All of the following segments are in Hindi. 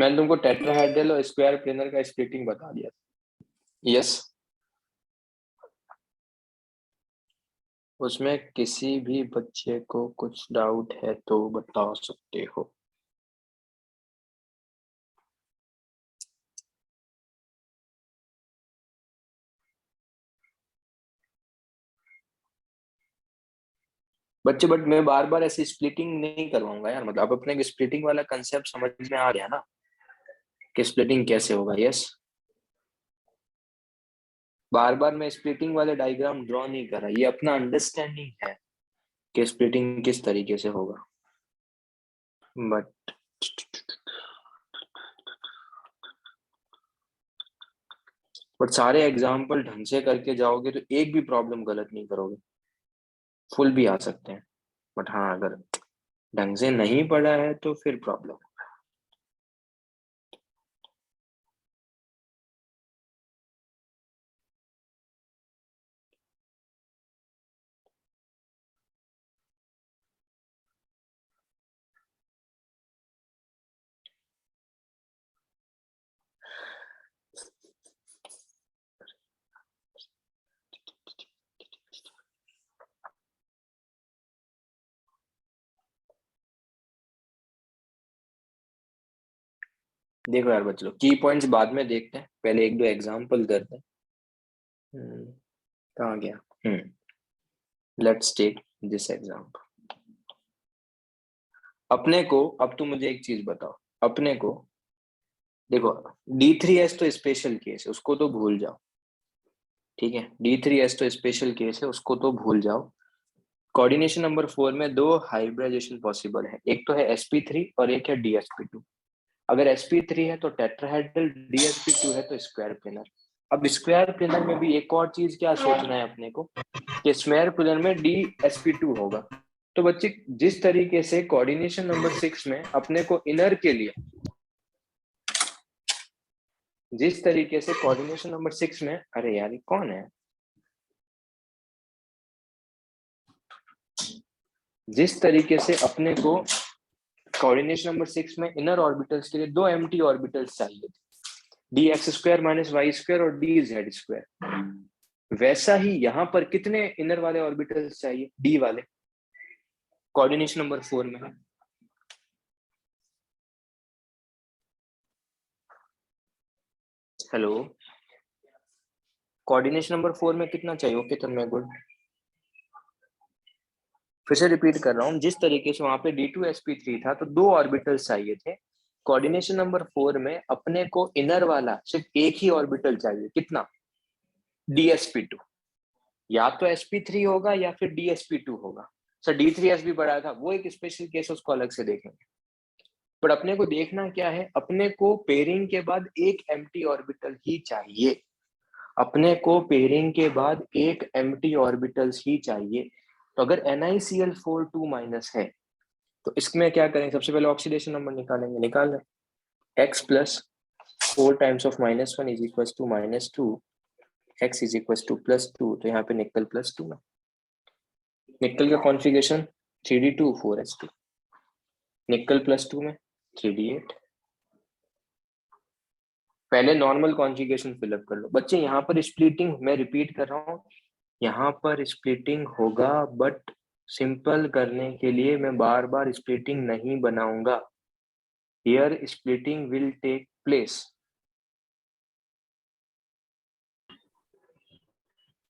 मैंने तुमको टेट्राहेड्रल और स्क्वायर प्लेनर का स्प्लिटिंग बता दिया। यस, उसमें किसी भी बच्चे को कुछ डाउट है तो बता सकते हो। बच्चे, बट मैं बार बार ऐसी स्प्लिटिंग नहीं करवाऊंगा यार। मतलब अब अपने स्प्लिटिंग वाला कंसेप्ट समझ में आ गया ना कि स्प्लिटिंग कैसे होगा। यस, बार बार मैं स्प्लिटिंग वाले डायग्राम ड्रॉ नहीं कर रहा, ये अपना अंडरस्टैंडिंग है कि स्प्लिटिंग किस तरीके से होगा। बट सारे एग्जाम्पल ढंग से करके जाओगे तो एक भी प्रॉब्लम गलत नहीं करोगे, फुल भी आ सकते हैं। बट हाँ, अगर ढंग से नहीं पढ़ा है तो फिर प्रॉब्लम। देखो यार बच्चों, की पॉइंट्स बाद में देखते हैं, पहले एक दो एग्जाम्पल करते हैं। कहाँ गया? Let's take this example. अपने को, अब तुम मुझे एक चीज बताओ, अपने को देखो, D3S तो स्पेशल केस है, उसको तो भूल जाओ। ठीक है, D3S तो स्पेशल केस है, उसको तो भूल जाओ। कोऑर्डिनेशन नंबर 4 में दो हाइब्रिडाइजेशन पॉसिबल है, एक तो है sp3 और एक है dsp2। अगर sp3 है तो टेट्राहेड्रल, dsp2 है तो स्क्वायर प्लेनर। अब स्क्वायर प्लेनर में भी एक और चीज क्या सोचना है अपने को, कि स्क्वायर प्लेनर में dsp2 होगा। तो बच्चे, जिस तरीके से कोऑर्डिनेशन नंबर 6 में अपने को इनर के लिए, जिस तरीके से कोऑर्डिनेशन नंबर 6 में, अरे यार ये कौन है, जिस तरीके से अपने को कोऑर्डिनेशन नंबर 6 में इनर ऑर्बिटल्स के लिए दो एम्प्टी ऑर्बिटल्स चाहिए थे, d x square minus y square और डी जेड स्क्वायर, वैसा ही यहां पर कितने इनर वाले ऑर्बिटल्स चाहिए? डी वाले, कोऑर्डिनेशन नंबर 4 में। हेलो, कोऑर्डिनेशन नंबर 4 में कितना चाहिए? ओके तो मैं गुड, फिर से रिपीट कर रहा हूं, जिस तरीके से वहां पे D2sp3 था तो दो ऑर्बिटल्स चाहिए थे, कोऑर्डिनेशन नंबर 4 में अपने को इनर वाला सिर्फ एक ही ऑर्बिटल चाहिए, कितना? dsp2। या तो sp3 होगा या फिर dsp2 होगा। सर D3s भी बढ़ाया था, वो एक स्पेशल केस, उसको अलग से देखेंगे। पर अपने को देखना क्या है, अपने को पेयरिंग के बाद एक एम्प्टी ऑर्बिटल ही चाहिए, अपने को पेयरिंग के बाद एक एम्प्टी ऑर्बिटल्स ही चाहिए। तो अगर NiCl4 2 माइनस है तो इसमें क्या करेंगे, सबसे पहले ऑक्सीडेशन नंबर निकालेंगे, निकाल लें x plus 4 times of -1 is equal to -2, x is equal to +2, तो यहाँ पे निकल +2 में, निकल का कॉन्फ़िगरेशन 3d2 4s2, निकल +2 में 3d8। पहले नॉर्मल कॉन्फ़िगरेशन फिलअप कर लो बच्चे। यहाँ पर स्प्लिटिंग, मैं रिपीट कर रहा हूँ, यहाँ पर स्प्लिटिंग होगा, बट सिंपल करने के लिए मैं बार बार स्प्लिटिंग नहीं बनाऊंगा, here splitting will take place.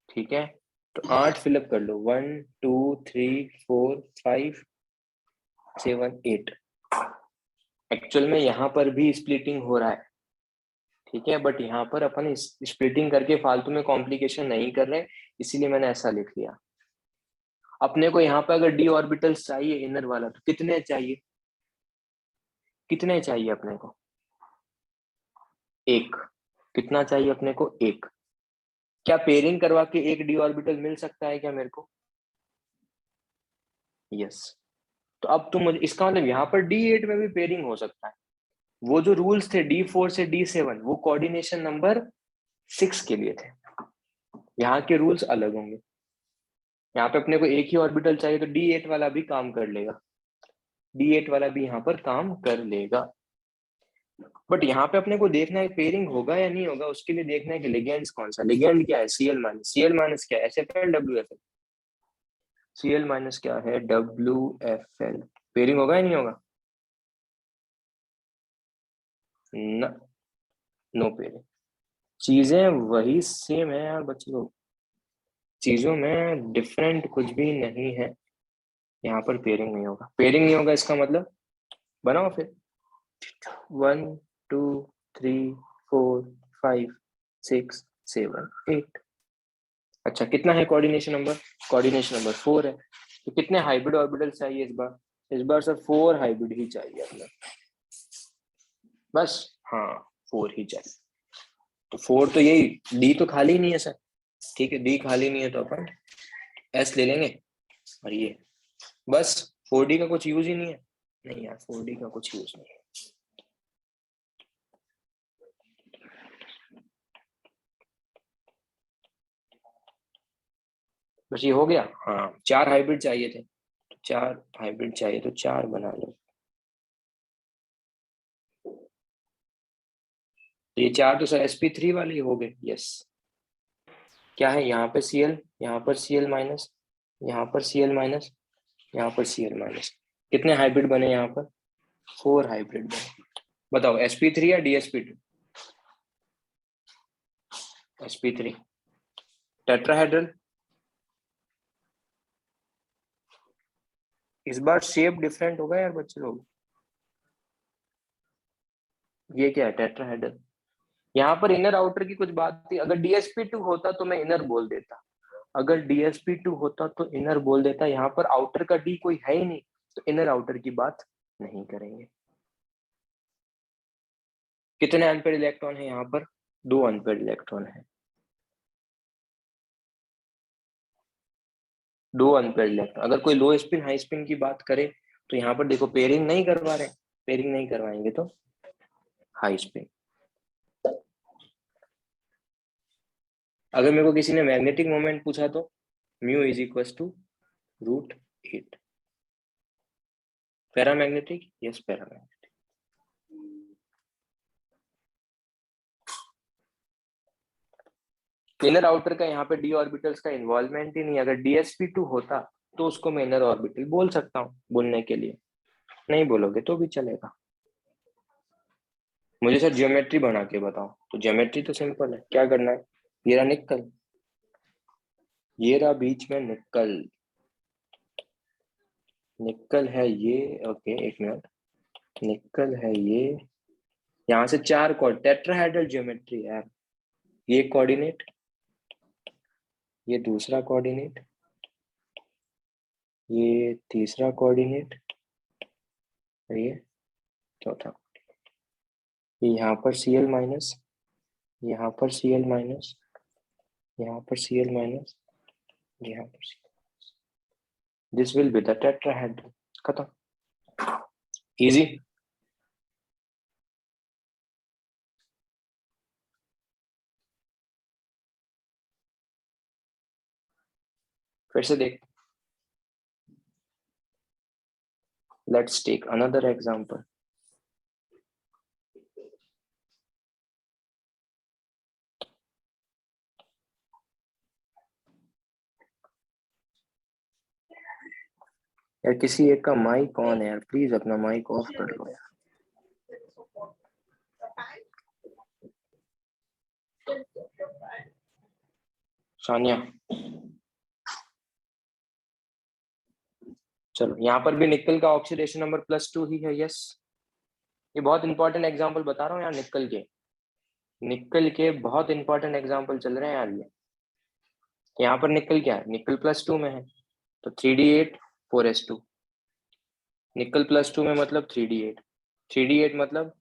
ठीक है, तो 8 फिलअप कर लो, 1 2 3 4 5 7 8। एक्चुअल में यहाँ पर भी स्प्लिटिंग हो रहा है, ठीक है, बट यहाँ पर अपन स्प्लिटिंग करके फालतू में कॉम्प्लिकेशन नहीं कर रहे, इसीलिए मैंने ऐसा लिख लिया। अपने को यहाँ पर अगर डी ऑर्बिटल्स चाहिए इनर वाला, तो कितने चाहिए, कितने चाहिए अपने को? एक। कितना चाहिए अपने को? एक। क्या पेयरिंग करवा के एक डी ऑर्बिटल मिल सकता है क्या मेरे को? यस। तो अब तुम मुझे, इसका मतलब यहाँ पर D8 में भी पेयरिंग हो सकता है। वो जो रूल्स थे D4 से D7, वो कोऑर्डिनेशन नंबर 6 के लिए थे, यहाँ के रूल्स अलग होंगे। यहाँ पे अपने को एक ही ऑर्बिटल चाहिए तो D8 वाला भी काम कर लेगा, D8 वाला भी यहाँ पर काम कर लेगा। बट यहाँ पे अपने को देखना है पेयरिंग होगा या नहीं होगा, उसके लिए देखना है कि लिगेंड्स कौन सा, लिगेंड क्या है सीएल माइनस क्या है एसएफएल डब्ल्यूएफएल, सीएल माइनस क्या है डब्ल्यूएफएल, पेयरिंग होगा या नहीं होगा, ना, नो पेयरिंग। चीजें वही सेम है यार बच्चों, चीजों में डिफरेंट कुछ भी नहीं है, यहाँ पर पेयरिंग नहीं होगा, पेयरिंग नहीं होगा इसका मतलब बनाओ फिर 1 2 3 4 5 6 7 8। अच्छा कितना है कोऑर्डिनेशन नंबर, कोऑर्डिनेशन नंबर 4 है, तो कितने हाइब्रिड ऑर्बिटल चाहिए इस बार सर 4 हाइब्रिड ही चाहिए अपना, बस, हाँ 4 ही चाहिए, तो 4 तो यही, डी तो खाली नहीं है सर, ठीक है डी खाली नहीं है तो अपन एस ले लेंगे, और ये बस 4D का कुछ यूज ही नहीं है, नहीं यार 4D का कुछ यूज नहीं है। बस ये हो गया, हाँ 4 हाइब्रिड चाहिए थे, तो 4 हाइब्रिड चाहिए तो 4 बना लो, तो ये 4 तो सर sp3 वाले ही हो गए, यस। क्या है यहाँ पे Cl, यहाँ पर Cl माइनस, यहाँ पर Cl माइनस, यहाँ पर Cl माइनस, कितने हाइब्रिड बने यहाँ पर, 4 हाइब्रिड बने, बताओ sp3 या dsp2, sp3 टेट्राहेड्रल, इस बार शेप डिफरेंट होगा यार बच्चे लोग, ये क्या है टेट्राहेड्रल, यहाँ पर इनर आउटर की कुछ बात थी, अगर DSP2 होता तो मैं इनर बोल देता, अगर DSP2 होता तो इनर बोल देता, यहाँ पर आउटर का डी कोई है ही नहीं, तो इनर आउटर की बात नहीं करेंगे। कितने अनपेड इलेक्ट्रॉन है यहाँ पर, 2 अनपेड इलेक्ट्रॉन है, 2 अनपेड इलेक्ट्रॉन, अगर कोई लो स्पिन हाई स्पिन की बात करे तो यहाँ पर देखो पेयरिंग नहीं करवा रहे, पेयरिंग नहीं करवाएंगे तो हाई स्पिन। अगर मेरे को किसी ने मैग्नेटिक मोमेंट पूछा तो mu is equal to √8, paramagnetic, yes paramagnetic. Inner outer का यहाँ पे डी ऑर्बिटल्स का इन्वॉल्वमेंट ही नहीं, अगर DSP2 होता तो उसको मैं इनर ऑर्बिटल बोल सकता हूँ बोलने के लिए, नहीं बोलोगे तो भी चलेगा। मुझे सर ज्योमेट्री बना के बताओ, तो ज्योमेट्री तो सिंपल है, क्या करना है, ये रहा निकल, ये रहा बीच में निकल, निकल है ये, ओके एक मिनट, निकल है ये, यहाँ से 4 कोड टेट्राहेड्रल ज्योमेट्री यार, ये कोऑर्डिनेट, ये दूसरा कोऑर्डिनेट, ये तीसरा कोऑर्डिनेट, ये चौथा, यहाँ पर Cl माइनस, यहाँ पर Cl माइनस, यहाँ पर Cl माइनस, यहाँ पर Cl, this will be the tetrahedral, खत्म, इजी। फिर से देख, लेट्स टेक अनदर एग्जांपल, यार किसी एक का माइक ऑन है यार, प्लीज अपना माइक ऑफ कर लो यार, सानिया। चलो यहाँ पर भी निकल का ऑक्सीडेशन नंबर +2 ही है, यस, ये बहुत इंपॉर्टेंट एग्जांपल बता रहा हूँ यार, निकल के बहुत इंपॉर्टेंट एग्जांपल चल रहे हैं यार ये। यहाँ पर निकल क्या है, निकल +2 में है तो 3D8 4s2, निकल +2 में मतलब 3D8, 3D8 मतलब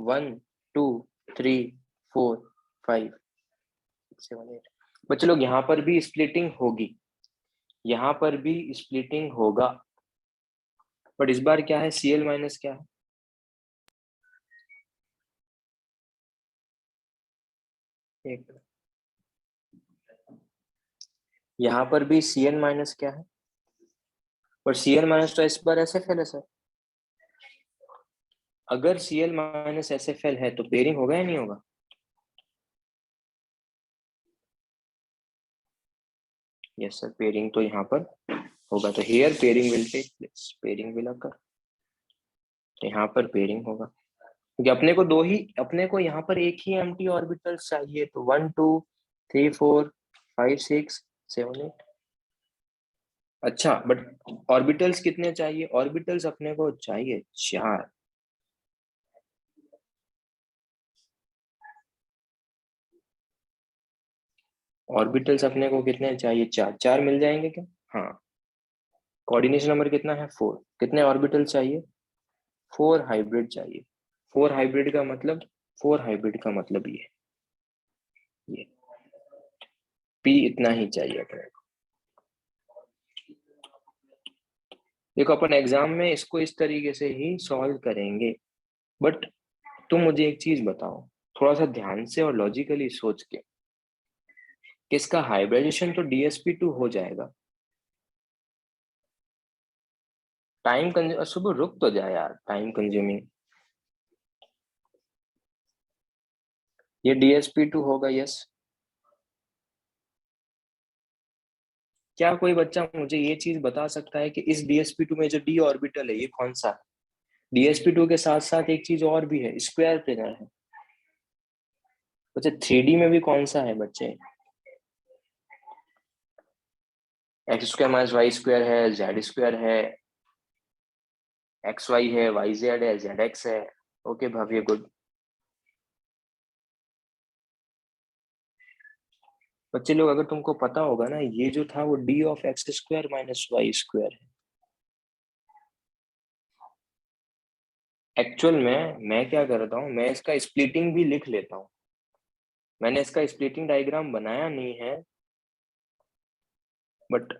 1 2 3 4 5 6 7 8, बच्चे लोग यहाँ पर भी स्प्लिटिंग होगी, यहाँ पर भी स्प्लिटिंग होगा, बट इस बार क्या है Cl माइनस क्या है, एक, यहाँ पर भी Cn माइनस क्या है, और Cn माइनस तो इस बार ऐसे फैले सर, अगर Cl माइनस SFL है तो पेयरिंग होगा या नहीं होगा? यस सर, पेयरिंग तो यहाँ पर होगा। तो here pairing will take place, pairing will occur. तो यहाँ पर पेयरिंग होगा क्योंकि अपने को यहाँ पर एक ही एम्प्टी ऑर्बिटल्स चाहिए। तो 1 2 3 4 5 6 7 8। अच्छा, बट ऑर्बिटल्स कितने चाहिए? ऑर्बिटल्स अपने को चाहिए 4। ऑर्बिटल्स अपने को कितने चाहिए? 4। 4 मिल जाएंगे क्या? हाँ। कोऑर्डिनेशन नंबर कितना है? 4। कितने ऑर्बिटल चाहिए? 4 हाइब्रिड चाहिए। 4 हाइब्रिड का मतलब, 4 हाइब्रिड का मतलब ये P इतना ही चाहिए अपने को। देखो अपन एग्जाम में इसको इस तरीके से ही सॉल्व करेंगे, बट तुम मुझे एक चीज बताओ थोड़ा सा ध्यान से और लॉजिकली सोच के कि इसका हाइब्रिडाइजेशन तो DsP2 हो जाएगा। टाइम कंज्यूम, सुबह रुक तो जाए यार, टाइम कंज्यूमिंग। ये DsP2 होगा, यस। क्या कोई बच्चा मुझे ये चीज बता सकता है कि इस DsP2 में जो d ऑर्बिटल है ये कौन सा है? DsP2 के साथ साथ एक चीज और भी है, स्क्वायर प्लेनर है। बच्चे 3D में भी कौन सा है बच्चे? x² माइनस y² है, z² है, xy है, yz है, zx है। ओके भव्य, गुड। बच्चे लोग अगर तुमको पता होगा ना, ये जो था वो d of x² minus y² है। एक्चुअल में मैं क्या करता हूँ, मैं इसका स्प्लिटिंग भी लिख लेता हूँ। मैंने इसका स्प्लिटिंग डायग्राम बनाया नहीं है, बट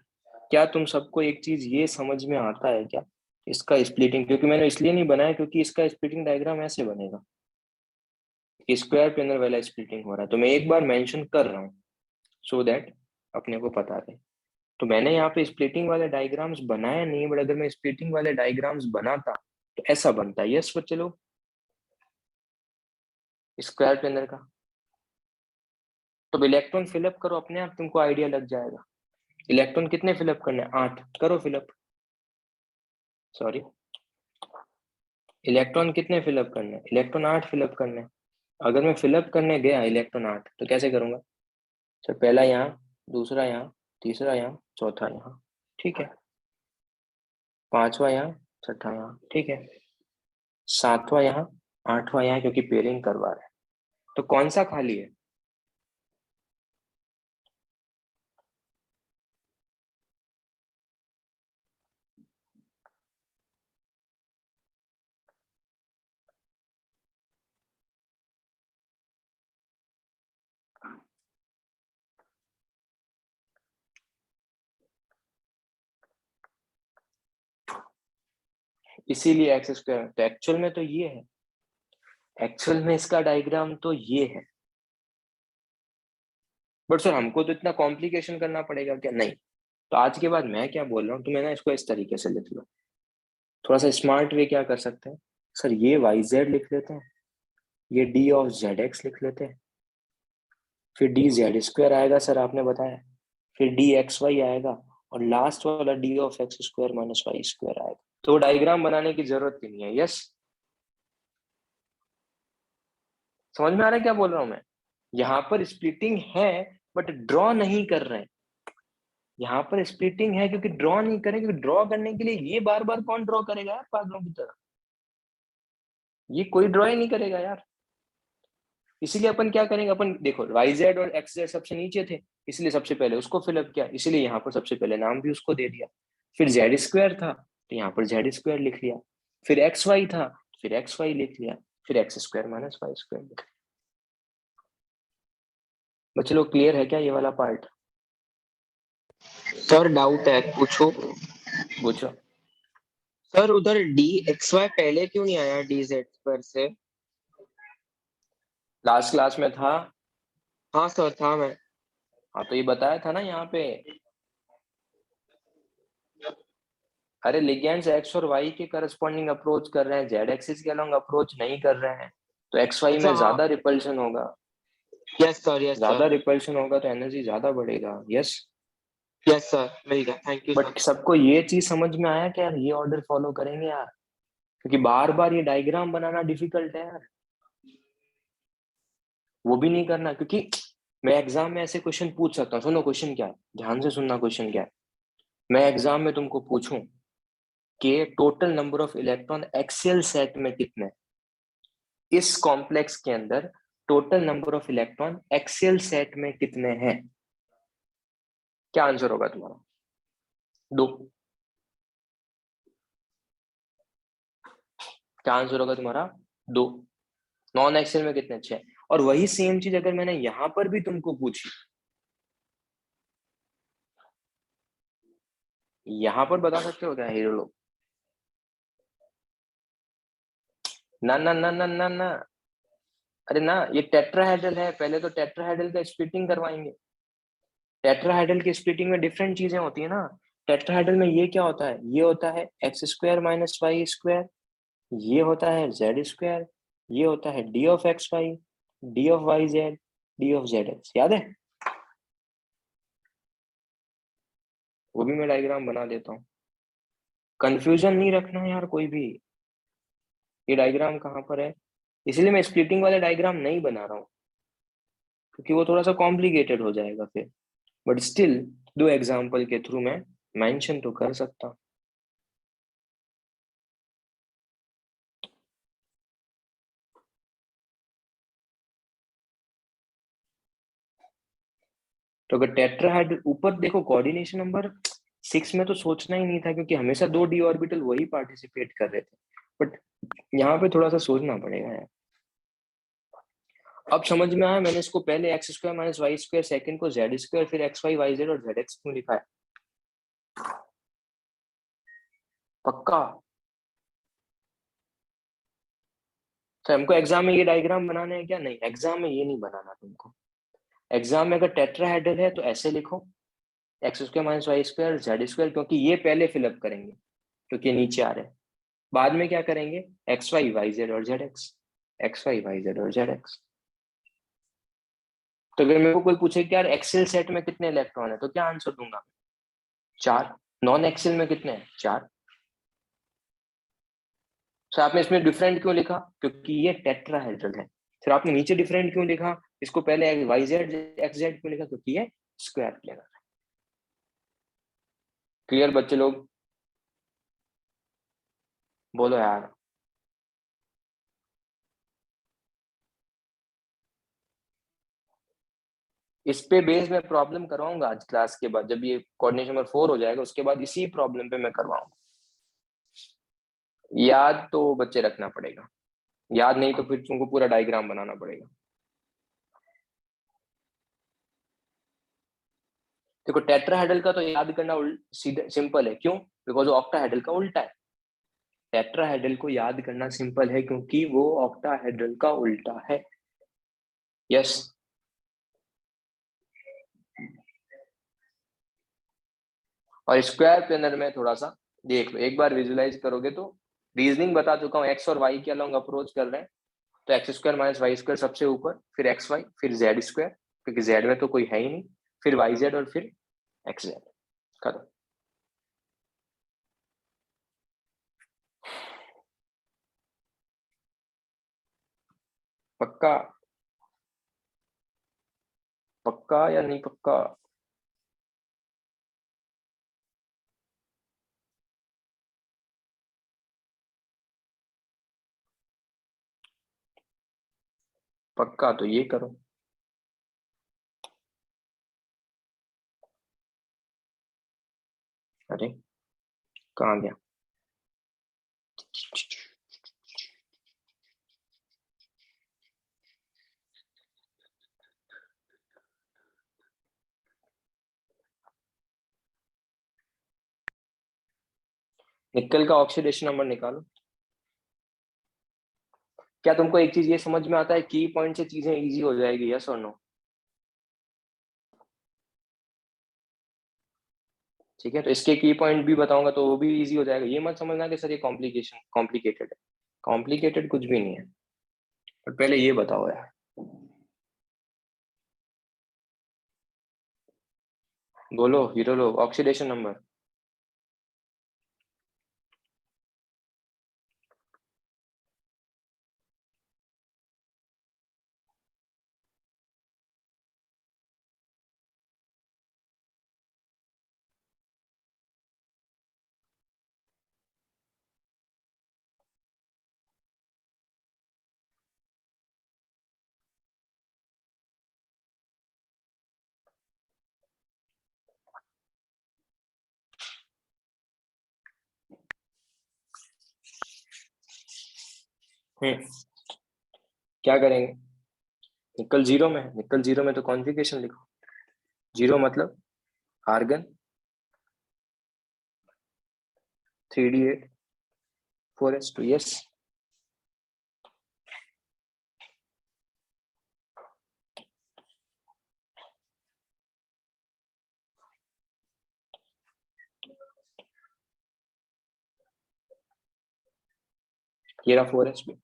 क्या तुम सबको एक चीज ये समझ में आता है क्या? इसका स्प्लिटिंग क्योंकि मैंने इसलिए नहीं बनाया क्योंकि इसका स्प्लिटिंग डायग्राम ऐसे बनेगा, स्क्वायर प्लेनर वाला स्प्लिटिंग हो रहा है। तो मैं एक बार मेंशन कर रहा हूँ सो दैट अपने को पता रहे। तो मैंने यहाँ पे स्प्लिटिंग वाले डायग्राम्स बनाया नहीं, बट अगर मैं स्प्लिटिंग वाले डायग्राम्स बनाता तो ऐसा बनता है। यस बच्चे लोग, स्क्वायर प्लेनर का। तो इलेक्ट्रॉन फिलअप करो, अपने आप तुमको आइडिया लग जाएगा। इलेक्ट्रॉन कितने फिलअप करने? 8। करो फिलअप। सॉरी, इलेक्ट्रॉन कितने फिलअप करने? इलेक्ट्रॉन 8 फिलअप करने। अगर मैं फिलअप करने गया इलेक्ट्रॉन 8 तो कैसे करूंगा? तो पहला यहाँ, दूसरा यहाँ, तीसरा यहाँ, चौथा यहाँ, ठीक है। पांचवा यहाँ, छठा यहाँ, ठीक है। सातवां यहाँ, आठवां यहाँ, क्योंकि पेयरिंग करवा रहे हैं। तो कौन सा खाली है? इसीलिए x²। तो एक्चुअल में तो ये है, एक्चुअल में इसका डायग्राम तो ये है। बट सर हमको तो इतना कॉम्प्लिकेशन करना पड़ेगा क्या? नहीं। तो आज के बाद मैं क्या बोल रहा हूँ, तुम्हें ना इसको इस तरीके से लिख लो। थोड़ा सा स्मार्ट वे क्या कर सकते हैं सर, ये YZ लिख लेते हैं, ये D ऑफ ZX लिख लेते हैं, फिर DZ² आएगा सर आपने बताया, फिर DXY आएगा, और लास्ट वाला D of x² minus y² आएगा। तो डायग्राम बनाने की जरूरत ही नहीं है। यस, समझ में आ रहा है क्या बोल रहा हूं मैं? यहाँ पर स्प्लिटिंग है बट ड्रॉ नहीं कर रहे हैं। यहाँ पर स्प्लिटिंग है क्योंकि ड्रॉ नहीं करें, क्योंकि ड्रॉ करने के लिए ये बार बार कौन ड्रॉ करेगा यार पागलों की तरह? ये कोई ड्रॉ ही नहीं करेगा यार। इसीलिए अपन क्या करेंगे, अपन देखो YZ और XZ सबसे नीचे थे, इसलिए सबसे पहले उसको फिलअप किया, इसीलिए यहाँ पर सबसे पहले नाम भी उसको दे दिया। फिर Z² था तो यहाँ पर Z² लिख लिया। फिर XY था, फिर XY लिख लिया। फिर x² माइनस y² लिख लिया। बच्चे लोग क्लियर है क्या ये वाला पार्ट? सर डाउट है, पूछो। पूछो। सर उधर DXY पहले क्यों नहीं आया DZ पर से? लास्ट क्लास में था। हाँ सर, था मैं। हाँ तो ये बताया था ना यहाँ पे, अरे लिगेंड्स एक्स और वाई के करस्पॉन्डिंग अप्रोच कर रहे हैं, जेड एक्सिस के अलोंग अप्रोच नहीं कर रहे हैं, तो एक्स वाई अच्छा में हाँ, ज्यादा रिपल्शन होगा। यस सर, यस ज्यादा सर, रिपल्शन होगा तो एनर्जी ज्यादा बढ़ेगा। यस। यस सर, मिल गया, थैंक यू सर। बट सबको ये चीज समझ में आया कि यार ये ऑर्डर फॉलो करेंगे यार, क्योंकि बार बार ये डायग्राम बनाना डिफिकल्ट है यार। वो भी नहीं करना, क्योंकि मैं एग्जाम में ऐसे क्वेश्चन पूछ सकता हूँ। सुनो क्वेश्चन क्या है, ध्यान से सुनना क्वेश्चन क्या है। मैं एग्जाम में तुमको पूछूं कि total number of electron axial set में कितने हैं? इस कॉम्प्लेक्स के अंदर total number of electron axial set में कितने हैं? क्या आंसर होगा तुम्हारा? दो। क्या आंसर होगा तुम्हारा? दो। नॉन एक्सियल में कितने? छह। और वही सेम चीज अगर मैंने यहां पर भी तुमको पूछी, यहां पर बता सकते हो क्या हीरो लोग? ना ना ना ना ना ना। अरे ना, ये टेट्राहेड्रल है, पहले तो टेट्राहेड्रल का स्प्लिटिंग करवाएंगे। टेट्राहेड्रल की स्प्लिटिंग में डिफरेंट चीजें होती है ना। टेट्राहेड्रल में ये क्या होता है? ये होता है x square minus y square, ये होता है जेड स्क्वायर, ये होता है d of x y, d of y z, d of z x. याद है? वो भी मैं डायग्राम बना देता हूँ। कंफ्यूजन नहीं रखना है यार कोई भी, ये डायग्राम कहाँ पर है। इसलिए मैं स्प्लिटिंग वाले डायग्राम नहीं बना रहा हूँ, क्योंकि वो थोड़ा सा कॉम्प्लिकेटेड हो जाएगा फिर। बट स्टिल दो एग्जाम्पल के थ्रू मैं मेंशन तो कर सकता हूँ। तो अगर टेट्राहेड्रल, ऊपर देखो कोऑर्डिनेशन नंबर 6 में तो सोचना ही नहीं था, क्योंकि हमेशा दो डी ऑर्बिटल वही पार्टिसिपेट कर रहे थे। बट यहाँ पे थोड़ा सा सोचना पड़ेगा यार। अब समझ में आया मैंने इसको पहले x square minus y square, second को जेड स्क्वायर, फिर एक्स वाई वाई जेड और जेड एक्स क्यों लिखा है? पक्का? तो हमको एग्जाम में ये डायग्राम बनाने हैं क्या? नहीं, एग्जाम में ये नहीं बनाना तुमको। एग्जाम में अगर टेट्राहेड्रल है तो ऐसे लिखो, x square minus y square z square, क्योंकि ये पहले फिलअप करेंगे, क्योंकि नीचे आ रहे हैं। बाद में क्या करेंगे? एक्स वाई वाई जेड और z x, x y y z और जेड एक्स। तो अगर मेरे को कोई पूछे कि यार एक्सेल सेट में कितने इलेक्ट्रॉन है, तो क्या आंसर दूंगा? चार। नॉन एक्सेल में कितने हैं? चार। तो आपने इसमें डिफरेंट क्यों लिखा? क्योंकि ये टेट्राहेड्रल है। फिर आपने नीचे डिफरेंट क्यों लिखा? इसको पहले वाई जेड एक्स जेड क्यों लिखा? क्योंकि ये स्क्वायर प्लेनर है। क्लियर बच्चे लोग? बोलो यार। इस पे बेस में प्रॉब्लम करवाऊंगा आज क्लास के बाद, जब ये कोऑर्डिनेशन नंबर 4 हो जाएगा उसके बाद इसी प्रॉब्लम पे मैं करवाऊंगा। याद तो बच्चे रखना पड़ेगा, याद नहीं तो फिर तुमको पूरा डायग्राम बनाना पड़ेगा। देखो टेट्राहेड्रल का तो याद करना सीधा सिंपल है, क्यों? बिकॉज ऑक्टाहेड्रल का उल्टा है। टेट्राहेड्रल को याद करना सिंपल है क्योंकि वो ऑक्टाहेड्रल का उल्टा है। यस। और स्क्वायर प्लेनर में थोड़ा सा देख लो, एक बार विजुलाइज करोगे तो रीजनिंग बता चुका हूँ। एक्स और वाई के अलोंग अप्रोच कर रहे हैं, तो x square minus y square सबसे ऊपर, फिर एक्स वाई, फिर जेड स्क्वायर, क्योंकि जेड में तो कोई है ही नहीं, फिर वाई जेड और फिर एक्स जेड। खत्म। पक्का? पक्का या नहीं पक्का? पक्का तो ये करो। अरे कहाँ गया? निकल का ऑक्सीडेशन नंबर निकालो। क्या तुमको एक चीज ये समझ में आता है, की पॉइंट से चीजें इजी हो जाएगी? यस और नो? ठीक है, तो इसके की पॉइंट भी बताऊंगा तो वो भी इजी हो जाएगा। ये मत समझना कि सर ये कॉम्प्लिकेटेड है, कॉम्प्लिकेटेड कुछ भी नहीं है। पर पहले ये बताओ यार, बोलो हीरो लोग, ऑक्सीडेशन नंबर। क्या करेंगे? निकल जीरो में, निकल जीरो में तो कॉन्फ़िगरेशन लिखो। जीरो मतलब आर्गन 3d8 4s2, यस। ये रहा 4s2।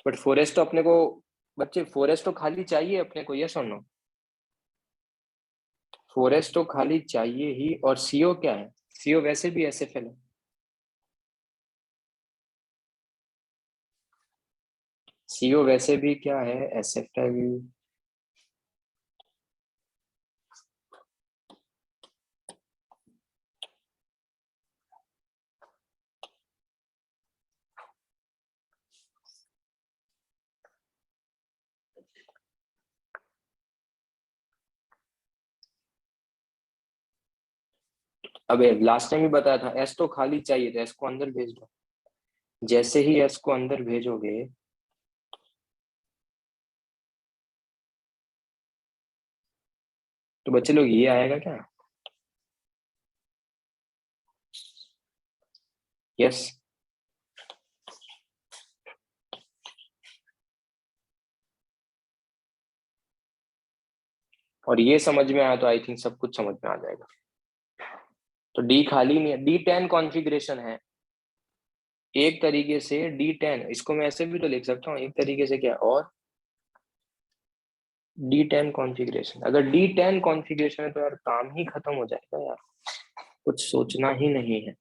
बट 4s तो अपने को, बच्चे 4s तो खाली चाहिए अपने को, यस और नो? 4s तो खाली चाहिए ही। और CO क्या है? CO वैसे भी SFL है। CO वैसे भी क्या है? SFL। अबे लास्ट टाइम भी बताया था, S तो खाली चाहिए, तो S को अंदर भेज दो। जैसे ही S को अंदर भेजोगे, तो बच्चे लोग ये आएगा क्या? यस। और ये समझ में आया तो आई थिंक सब कुछ समझ में आ जाएगा। तो D खाली नहीं है, D10 कॉन्फ़िगरेशन है एक तरीके से। D10 इसको मैं ऐसे भी तो लिख सकता हूँ एक तरीके से, क्या और D10 कॉन्फ़िगरेशन। अगर D10 कॉन्फ़िगरेशन है तो यार काम ही खत्म हो जाएगा यार, कुछ सोचना ही नहीं है।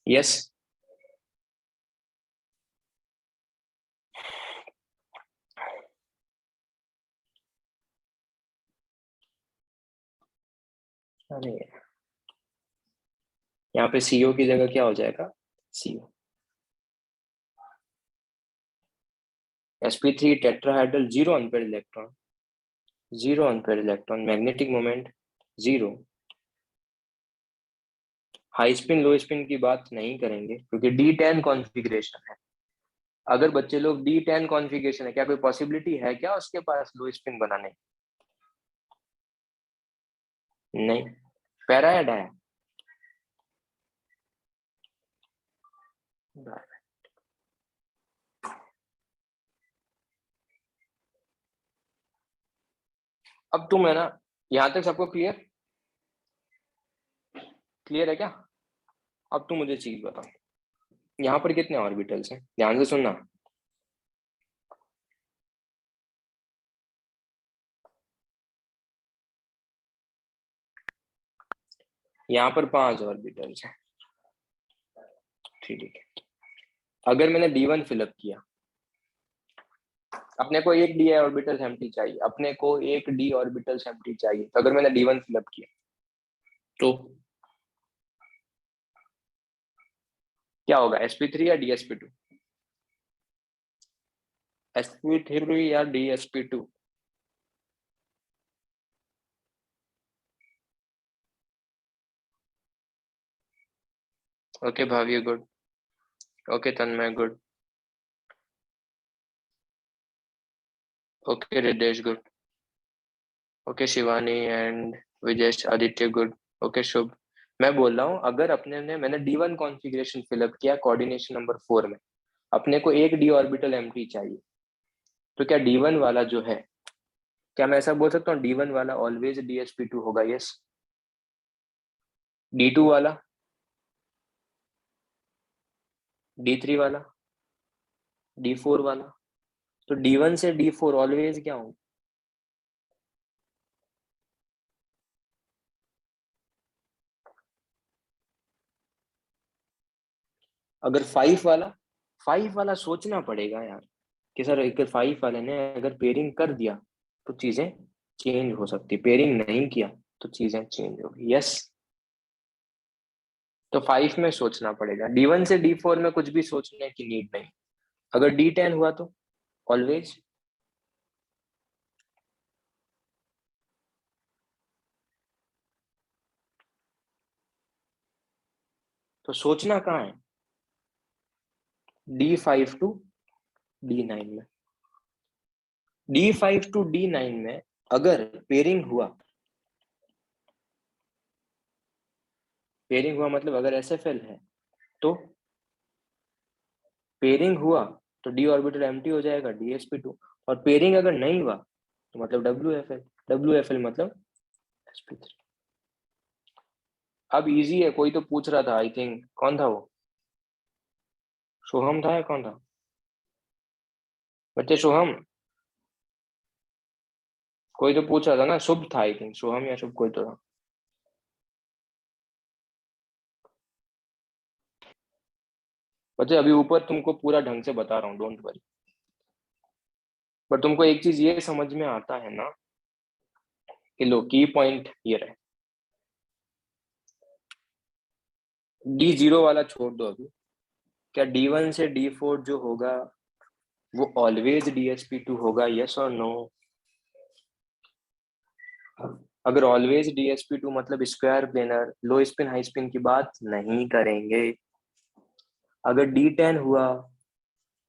यस। अरे यहाँ पे CO की जगह क्या हो जाएगा? CO। sp3 tetrahedral, zero unpaired electron, zero unpaired electron, magnetic moment zero. High spin लो स्पिन की बात नहीं करेंगे क्योंकि D10 कॉन्फ़िगरेशन है। अगर बच्चे लोग D10 कॉन्फ़िगरेशन है, क्या कोई पॉसिबिलिटी है क्या उसके पास लो स्पिन बनाने की? नहीं। पैराहेड है। अब तुम है ना, यहां तक सबको क्लियर? क्लियर है क्या? अब तुम मुझे चीज बताओ, यहाँ पर कितने ऑर्बिटल्स हैं? ध्यान से सुनना। यहाँ पर 5 ऑर्बिटल्स हैं, ठीक है। अगर मैंने D1 फिलअप किया, अपने को एक D ऑर्बिटल एम्प्टी चाहिए, अपने को एक D ऑर्बिटल एम्प्टी चाहिए। तो अगर मैंने D1 फिलअप किया तो क्या होगा? sp3 या DsP2? sp3 या DsP2? ओके भाभी good. Okay Tanmay good. Okay Ridesh good. Okay Shivani and Vijesh Aditya good. Okay Shubh. मैं बोल रहा हूँ, अगर मैंने D1 कॉन्फ़िगरेशन फिलअप किया कोऑर्डिनेशन नंबर 4 में, अपने को एक D ऑर्बिटल एम्प्टी चाहिए, तो क्या D1 वाला जो है क्या मैं ऐसा बोल सकता हूँ D1 वाला ऑलवेज DsP2 होगा? यस। D2 वाला, D3 वाला, D4 वाला, तो D1 से D4 ऑलवेज क्या होगा? अगर 5 वाला सोचना पड़ेगा यार कि सर अगर 5 वाले ने अगर पेयरिंग कर दिया तो चीजें चेंज हो सकती, पेयरिंग नहीं किया तो चीजें चेंज होगी। यस। तो 5 में सोचना पड़ेगा, D1 से D4 में कुछ भी सोचने की नीड नहीं। अगर D10 हुआ तो ऑलवेज तो सोचना कहाँ है? D5 टू D9 में। D5 टू D9 में अगर पेयरिंग हुआ, पेयरिंग हुआ मतलब अगर SFL है तो पेयरिंग हुआ तो d ऑर्बिटल एम्प्टी हो जाएगा, DsP2। और पेयरिंग अगर नहीं हुआ तो मतलब WFL, WFL मतलब sp3। अब इजी है, कोई तो पूछ रहा था, आई थिंक कौन था वो, सोहम था या कौन था? बच्चे सोहम, कोई तो पूछ रहा था ना, शुभ था आई थिंक, सोहम या शुभ कोई तो था। बच्चे अभी ऊपर तुमको पूरा ढंग से बता रहा हूँ, डोंट वरी। पर तुमको एक चीज ये समझ में आता है ना कि लो की पॉइंट ये रहे, D0 वाला छोड़ दो अभी। क्या D1 से D4 जो होगा वो ऑलवेज DsP2 होगा? यस और नो? अगर ऑलवेज DsP2 मतलब स्क्वायर प्लेनर लो स्पिन हाई स्पिन की बात नहीं करेंगे। अगर D10 हुआ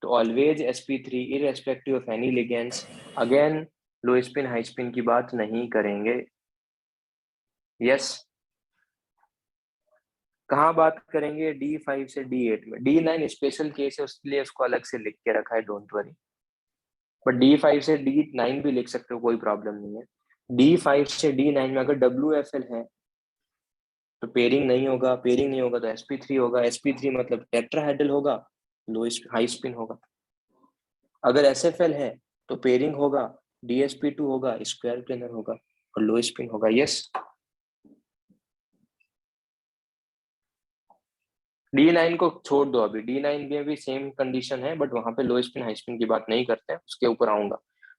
तो always sp3 irrespective of any ligands, again low spin high spin की बात नहीं करेंगे। यस। कहाँ बात करेंगे? D5 से D8 में। D9 स्पेशल केस है, उसके लिए उसको अलग से लिख के रखा है, डोंट वरी। बट D5 से D9 भी लिख सकते हो, कोई प्रॉब्लम नहीं है। D5 से D9 में अगर WFL है तो पेयरिंग नहीं होगा, पेयरिंग नहीं होगा तो sp3 होगा, sp3 मतलब टेट्राहेड्रल होगा, लो हाई स्पिन होगा। अगर SFL है तो पेयरिंग होगा, DsP2 होगा, स्क्वायर प्लेनर होगा और लो स्पिन होगा। यस। D9 को छोड़ दो अभी, D9 में भी सेम कंडीशन है बट वहां पे लो स्पिन हाई स्पिन की बात नहीं करते हैं, उसके ऊपर आऊंगा।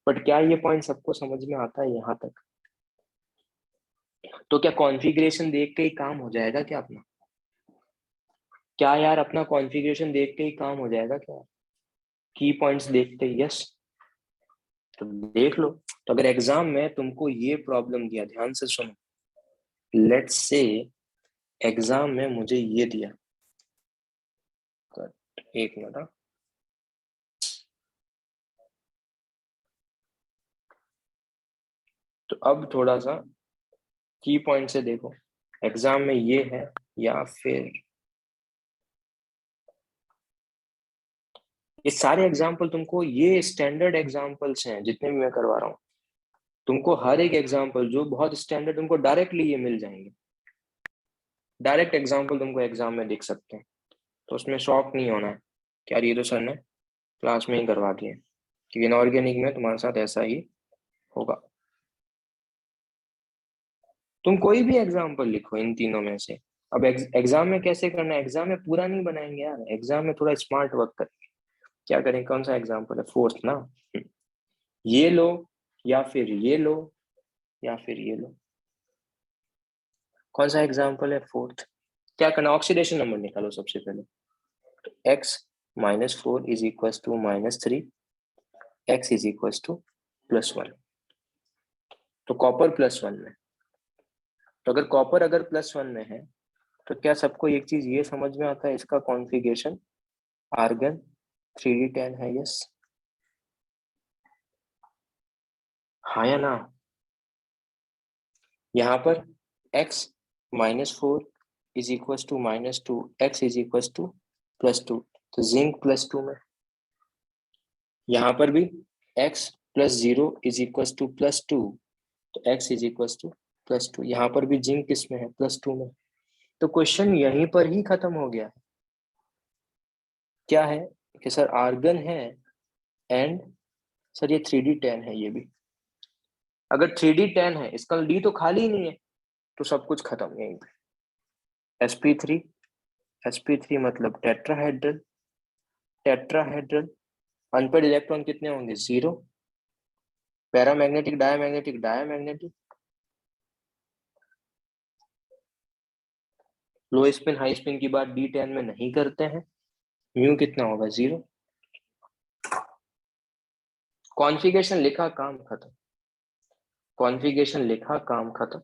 बट क्या ये पॉइंट सबको समझ में आता है यहाँ तक? तो क्या कॉन्फ़िगरेशन देख के ही काम हो जाएगा क्या अपना? क्या यार अपना कॉन्फ़िगरेशन देख के ही काम हो जाएगा क्या? की पॉइंट्स देखते ही? यस। तो देख लो। तो अगर एग्जाम में तुमको ये प्रॉब्लम दिया, ध्यान से सुनो, लेट्स से एग्जाम में मुझे ये दिया, एक मिनट हाँ। तो अब थोड़ा सा की पॉइंट से देखो, एग्जाम में ये है या फिर ये सारे एग्जाम्पल तुमको, ये स्टैंडर्ड एग्जाम्पल्स हैं जितने भी मैं करवा रहा हूँ, तुमको हर एक एग्जाम्पल जो बहुत स्टैंडर्ड तुमको डायरेक्टली ये मिल जाएंगे। डायरेक्ट एग्जाम्पल तुमको एग्जाम में दिख सकते हैं, तो उसमें शॉक नहीं होना है कि यार ये तो सर ने क्लास में ही करवा दिए, क्योंकि इनऑर्गेनिक में तुम्हारे साथ ऐसा ही होगा। तुम कोई भी एग्जाम्पल लिखो इन तीनों में से। अब एग्जाम में कैसे करना है? एग्जाम में पूरा नहीं बनाएंगे यार, एग्जाम में थोड़ा स्मार्ट वर्क करेंगे। क्या करें? कौन सा एग्जाम्पल है? फोर्थ ना, ये लो या फिर ये लो या फिर ये लो, कौन सा एग्जाम्पल है? फोर्थ। क्या करना? ऑक्सीडेशन नंबर निकालो सबसे पहले। x-4 is equal to -3, x is equal to +1। तो कॉपर +1 में, तो अगर कॉपर अगर +1 में है तो क्या सबको एक चीज ये समझ में आता है, इसका कॉन्फ़िगरेशन आर्गन 3d10 है? यस। हाँ या ना? यहाँ पर x-4 is equal to -2, x is equal to +2, तो जिंक +2 में। यहाँ पर भी x +0 इज इक्वल टू +2, तो x इज इक्वल टू +2। यहाँ पर भी जिंक किसमें है? +2 में। तो क्वेश्चन यहीं पर ही खत्म हो गया। क्या है कि सर आर्गन है एंड सर ये 3D10 है। ये भी अगर 3D10 है, इसका डी तो खाली ही नहीं है, तो सब कुछ खत्म यहीं पे। sp3, sp3 मतलब टेट्राहेड्रल, टेट्राहेड्रल। अनपेड इलेक्ट्रॉन कितने होंगे? 0। Paramagnetic, diamagnetic, diamagnetic. लो स्पिन हाई स्पिन की बात D10 में नहीं करते हैं। म्यू कितना होगा? 0। कॉन्फ़िगरेशन लिखा, काम खत्म। कॉन्फ़िगरेशन लिखा, काम खत्म।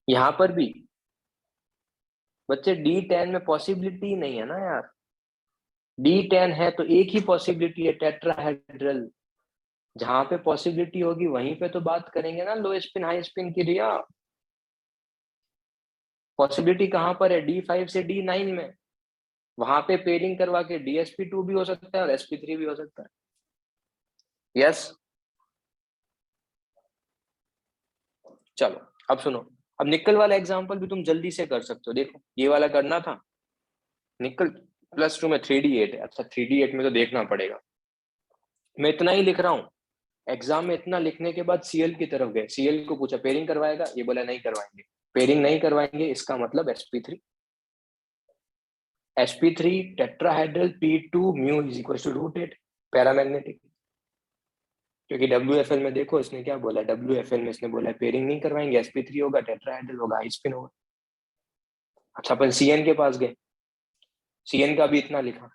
यहां पर भी बच्चे D10 में पॉसिबिलिटी नहीं है ना यार। D10 है तो एक ही पॉसिबिलिटी है, टेट्राहेड्रल। जहां पे पॉसिबिलिटी होगी वहीं पे तो बात करेंगे ना लो स्पिन हाई स्पिन की। रिया, पॉसिबिलिटी कहां पर है? D5 से D9 में। वहां पे पेयरिंग करवा के DsP2 भी हो सकता है और sp3 भी हो सकता है। यस। चलो अब सुनो। अब निकल वाला एग्जांपल भी तुम जल्दी से कर सकते हो। देखो ये वाला करना था। निकल +2 में 3D8 है। अच्छा 3D8 में तो देखना पड़ेगा। मैं इतना ही लिख रहा हूँ। एग्जाम में इतना लिखने के बाद Cl की तरफ गए, Cl को पूछा पेयरिंग करवाएगा, ये बोला नहीं करवाएंगे। पेयरिंग नहीं करवाएंगे इसका मतलब sp3। sp3 tetrahedral p2 mu is equal to √8 paramagnetic. क्योंकि WFL में देखो इसने क्या बोला, WFL में इसने बोला पेयरिंग नहीं करवाएंगे, sp3 होगा, टेट्राहेड्रल होगा, हाई स्पिन होगा। अच्छा अपन Cn के पास गए, Cn का भी इतना लिखा।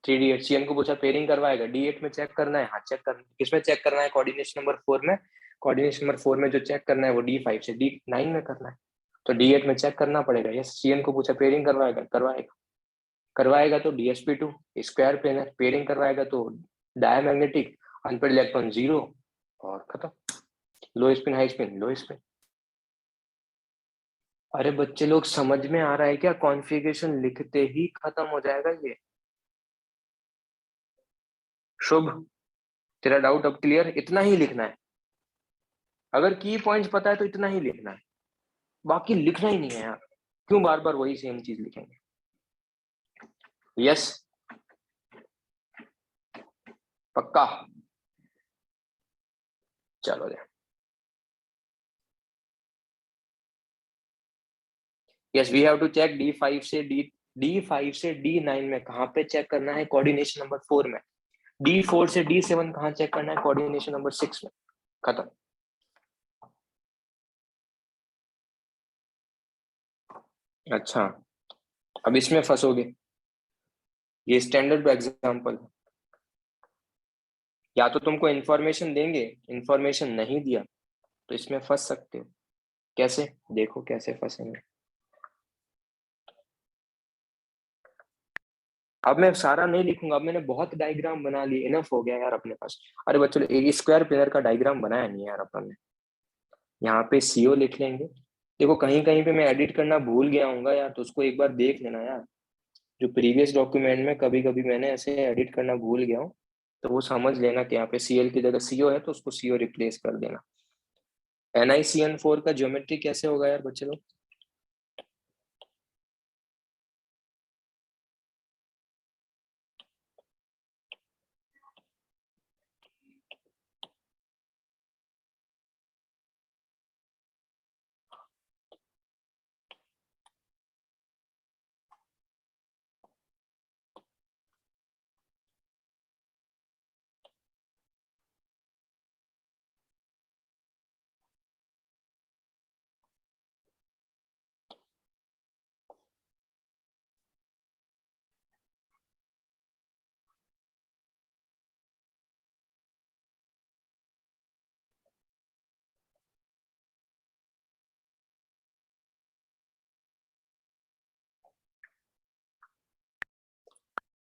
3D8 Cn को पूछा पेयरिंग करवाएगा, D8 में चेक करना है। हाँ चेक करना है। किसमें चेक करना है? कोऑर्डिनेशन नंबर 4 में। कोऑर्डिनेशन नंबर 4 में जो चेक करना है वो D5 से D9 में करना है, तो D8 में चेक करना पड़ेगा। यस, Cn को पूछा पेयरिंग करवाएगा, करवाएगा। करवाएगा तो DsP2 स्क्वायर प्लेनर, पेयरिंग करवाएगा तो डायमैग्नेटिक, अनपेड इलेक्ट्रॉन 0 और खत्म। लो स्पिन हाई स्पिन, लो स्पिन। अरे बच्चे लोग समझ में आ रहा है क्या? कॉन्फ़िगरेशन लिखते ही खत्म हो जाएगा ये। शुभ, तेरा डाउट अब क्लियर? इतना ही लिखना है। अगर की पॉइंट्स पता है तो इतना ही लिखना है, बाकी लिखना ही नहीं है यार। क्यों बार बार वही सेम चीज लिखेंगे? यस, पक्का। चलो दे। Yes, we have to check D5 से D9 में कहाँ पे चेक करना है? कोऑर्डिनेशन नंबर 4 में। D4 से D7 कहाँ चेक करना है? कोऑर्डिनेशन नंबर 6 में। खत्म। अच्छा, अब इसमें फंसोगे। ये स्टैंडर्ड एग्जाम्पल है। या तो तुमको इन्फॉर्मेशन देंगे, इन्फॉर्मेशन नहीं दिया तो इसमें फंस सकते हो। कैसे? देखो कैसे फंसेंगे। अब मैं सारा नहीं लिखूंगा, अब मैंने बहुत डायग्राम बना ली, इनफ हो गया यार अपने पास। अरे बच्चों एक स्क्वायर प्लेनर का डायग्राम बनाया नहीं यार अपन ने। यहाँ पे CO लिख लेंगे। देखो कहीं कहीं पे मैं एडिट करना भूल गया हूँ यार, तो उसको एक बार देख लेना यार। जो प्रीवियस डॉक्यूमेंट में कभी कभी मैंने ऐसे एडिट करना भूल गया हूँ, तो वो समझ लेना कि यहाँ पे CL की जगह CO है तो उसको CO रिप्लेस कर देना। NiCN4 का ज्योमेट्री कैसे होगा यार बच्चे लोग?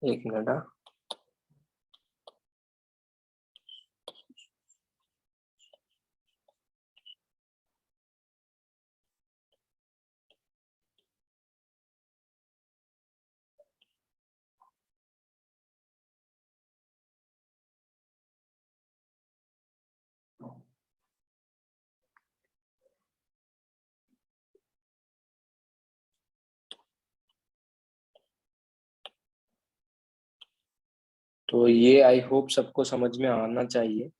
एक मिनट। हाँ। तो ये आई होप सबको समझ में आना चाहिए।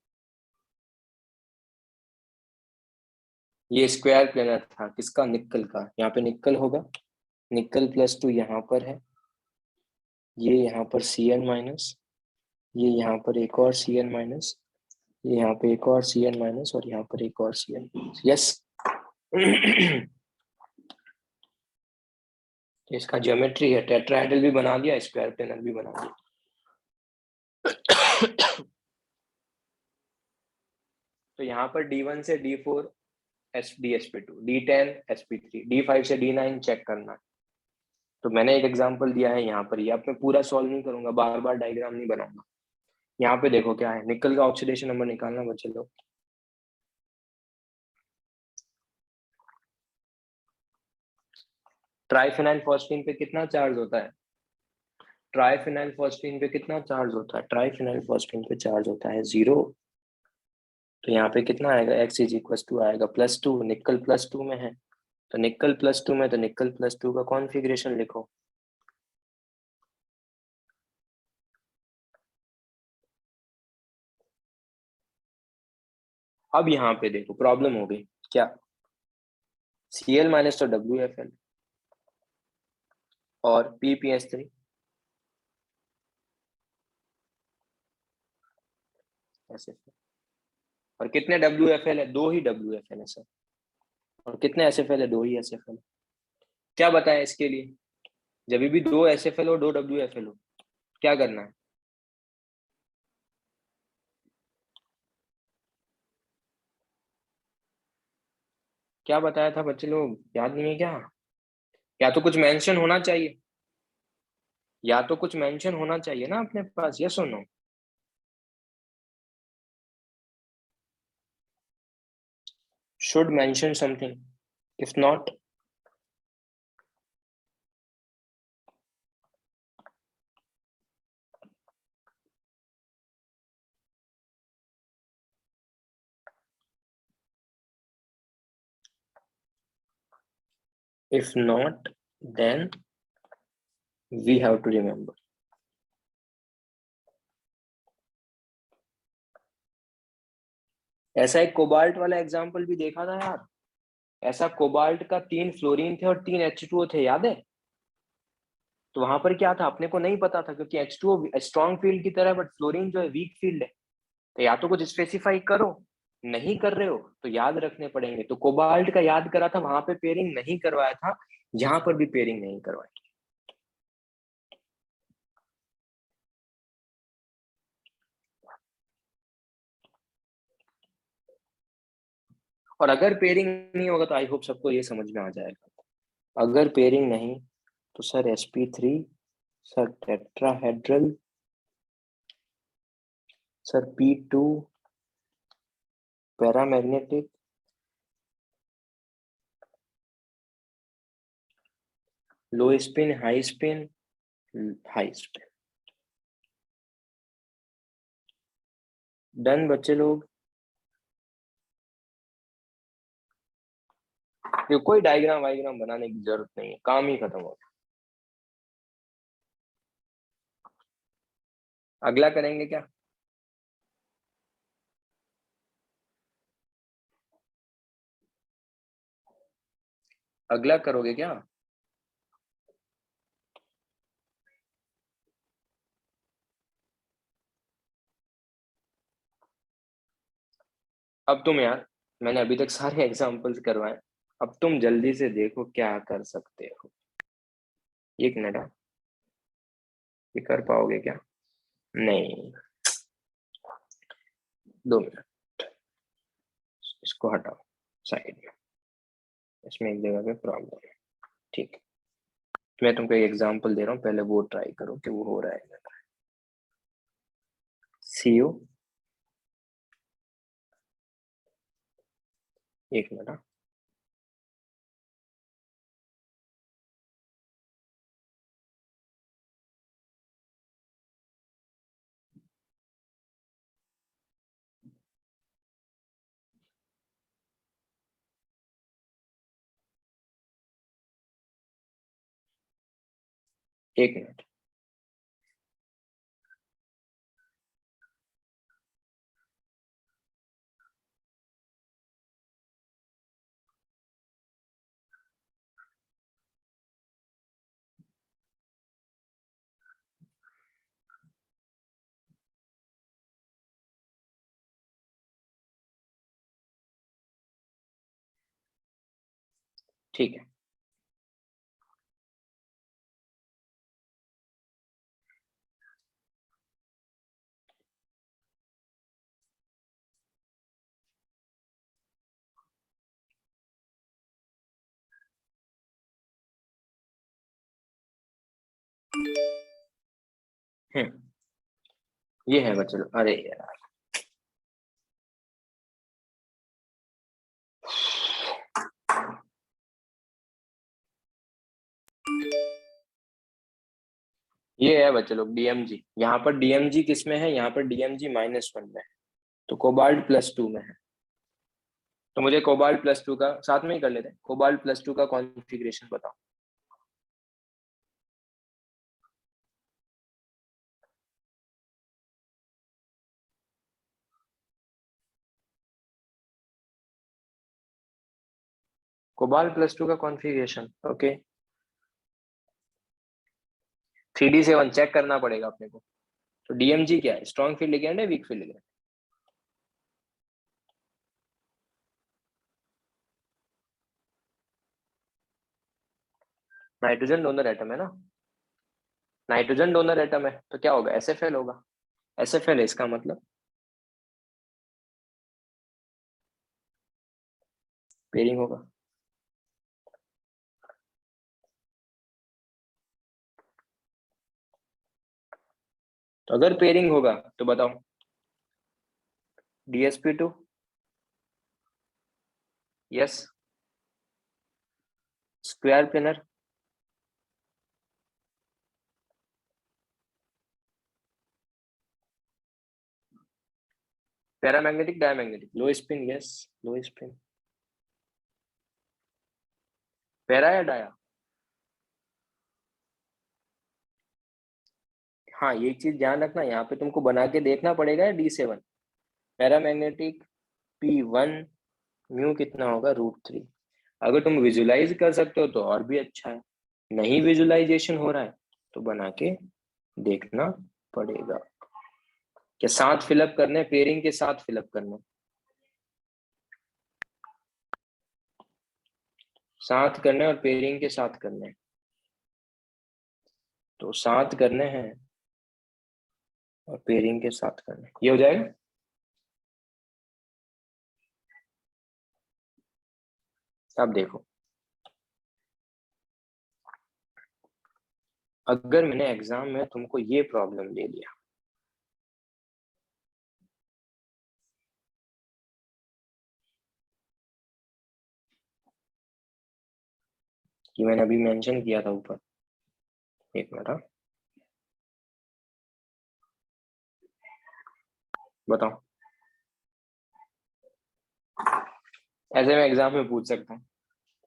ये स्क्वायर प्लेनर था किसका? निक्कल का। यहाँ पे निक्कल होगा, निक्कल +2 यहाँ पर है, ये यहाँ पर Cn माइनस, ये यहाँ पर एक और Cn माइनस, ये यहाँ पे एक और Cn माइनस, और यहाँ पर एक और Cn। यस। इसका ज्योमेट्री है, टेट्राहेड्रल भी बना दिया, स्क्वायर प्लेनर भी बना दिया। तो यहाँ पर D1 से D4 DsP2, D10 sp3, D5 से D9 चेक करना है। तो मैंने एक एग्जांपल दिया है यहाँ पर, ये अब मैं पूरा सॉल्व नहीं करूंगा, बार बार डायग्राम नहीं बनाऊंगा। यहाँ पे देखो क्या है, निकल का ऑक्सीडेशन नंबर निकालना बच्चे लोग। ट्राइफेनाइल फॉस्फीन पे कितना चार्ज होता है? ट्राइफेनाइल फॉस्फीन पे कितना चार्ज होता है? ट्राइफेनाइल फॉस्फीन पे चार्ज होता है 0। तो यहाँ पे कितना आएगा? x इज इक्वल टू आएगा +2, निकल +2 में है, तो निकल +2 में, तो निकल +2 का कॉन्फ़िगरेशन लिखो। अब यहाँ पे देखो प्रॉब्लम हो गई क्या? Cl माइनस तो WFL और PPS3, ऐसे। और कितने WFL है? 2 ही WFL है सर। और कितने SFL है? 2 ही SFL। क्या बताया इसके लिए? जब भी 2 SFL हो, 2 WFL हो, क्या करना है? क्या बताया था बच्चे लोग, याद नहीं है क्या? या तो कुछ मेंशन होना चाहिए, या तो कुछ मेंशन होना चाहिए ना अपने पास, यस और no? Should mention something. If not, then we have to remember. ऐसा एक कोबाल्ट वाला एग्जांपल भी देखा था यार। ऐसा कोबाल्ट का 3 फ्लोरीन थे और 3 H2O थे, याद है? तो वहां पर क्या था अपने को नहीं पता था, क्योंकि H2O स्ट्रॉन्ग फील्ड की तरह, बट फ्लोरीन जो है वीक फील्ड है। तो या तो कुछ स्पेसिफाई करो, नहीं कर रहे हो तो याद रखने पड़ेंगे। तो कोबाल्ट का याद करा था, वहां पे पेयरिंग नहीं करवाया था, यहाँ पर भी पेयरिंग नहीं करवाई। और अगर पेयरिंग नहीं होगा तो आई होप सबको ये समझ में आ जाएगा। अगर पेयरिंग नहीं तो sir sp3, sir tetrahedral, sir p2 paramagnetic, लो spin, high spin, high spin. Done बच्चे लोग? ये कोई डायग्राम वाइग्राम बनाने की जरूरत नहीं है, काम ही खत्म हो गया। अगला करेंगे क्या? अगला करोगे क्या? अब तुम यार, मैंने अभी तक सारे एग्जांपल्स करवाए, अब तुम जल्दी से देखो क्या कर सकते हो। एक मिनट, ये कर पाओगे क्या? नहीं, 2 मिनट, इसको हटाओ साइड में, इसमें एक जगह पे प्रॉब्लम है। ठीक है, मैं तुमको एक एग्जांपल दे रहा हूँ, पहले वो ट्राई करो कि वो हो रहा है। CO, एक मिनट, हाँ। एक मिनट, ठीक है। ये है बच्चों, अरे यार ये है बच्चे लोग DMG। यहाँ पर DMG किस में है, यहाँ पर DMG -1 में है, तो कोबाल्ट +2 में है। तो मुझे कोबाल्ट +2 का साथ में ही कर लेते हैं, कोबाल्ट +2 का कॉन्फ़िगरेशन बताओ। कोबाल्ट +2 का कॉन्फ़िगरेशन, ओके। 3D7 चेक करना पड़ेगा अपने को। तो DMG क्या है, स्ट्रॉन्ग फील्ड लिगेंड है, weak field ligand? Nitrogen donor atom है ना, नाइट्रोजन डोनर एटम है, तो क्या होगा, SFL होगा। SFL है इसका मतलब, पेयरिंग होगा। तो अगर पेयरिंग होगा तो बताओ, DsP2, yes, square planar, paramagnetic, diamagnetic, लो स्पिन, यस, लो स्पिन, पैरा या डाया? हाँ, ये चीज ध्यान रखना, यहाँ पे तुमको बना के देखना पड़ेगा D7। पैरामैग्नेटिक P1 म्यू कितना होगा, √3। अगर तुम विजुलाइज कर सकते हो तो और भी अच्छा है, नहीं विजुलाइजेशन हो रहा है तो बना के देखना पड़ेगा। क्या साथ फिलअप करने, पेयरिंग के साथ फिलअप करने, साथ करने और पेयरिंग के साथ करने, तो साथ करने हैं और पेयरिंग के साथ करने, ये हो जाएगा। अब देखो, अगर मैंने एग्जाम में तुमको ये प्रॉब्लम दे दिया, कि मैंने अभी मेंशन किया था ऊपर, एक मिनट, हाँ, बताओ, ऐसे मैं एग्जाम में पूछ सकता हूँ,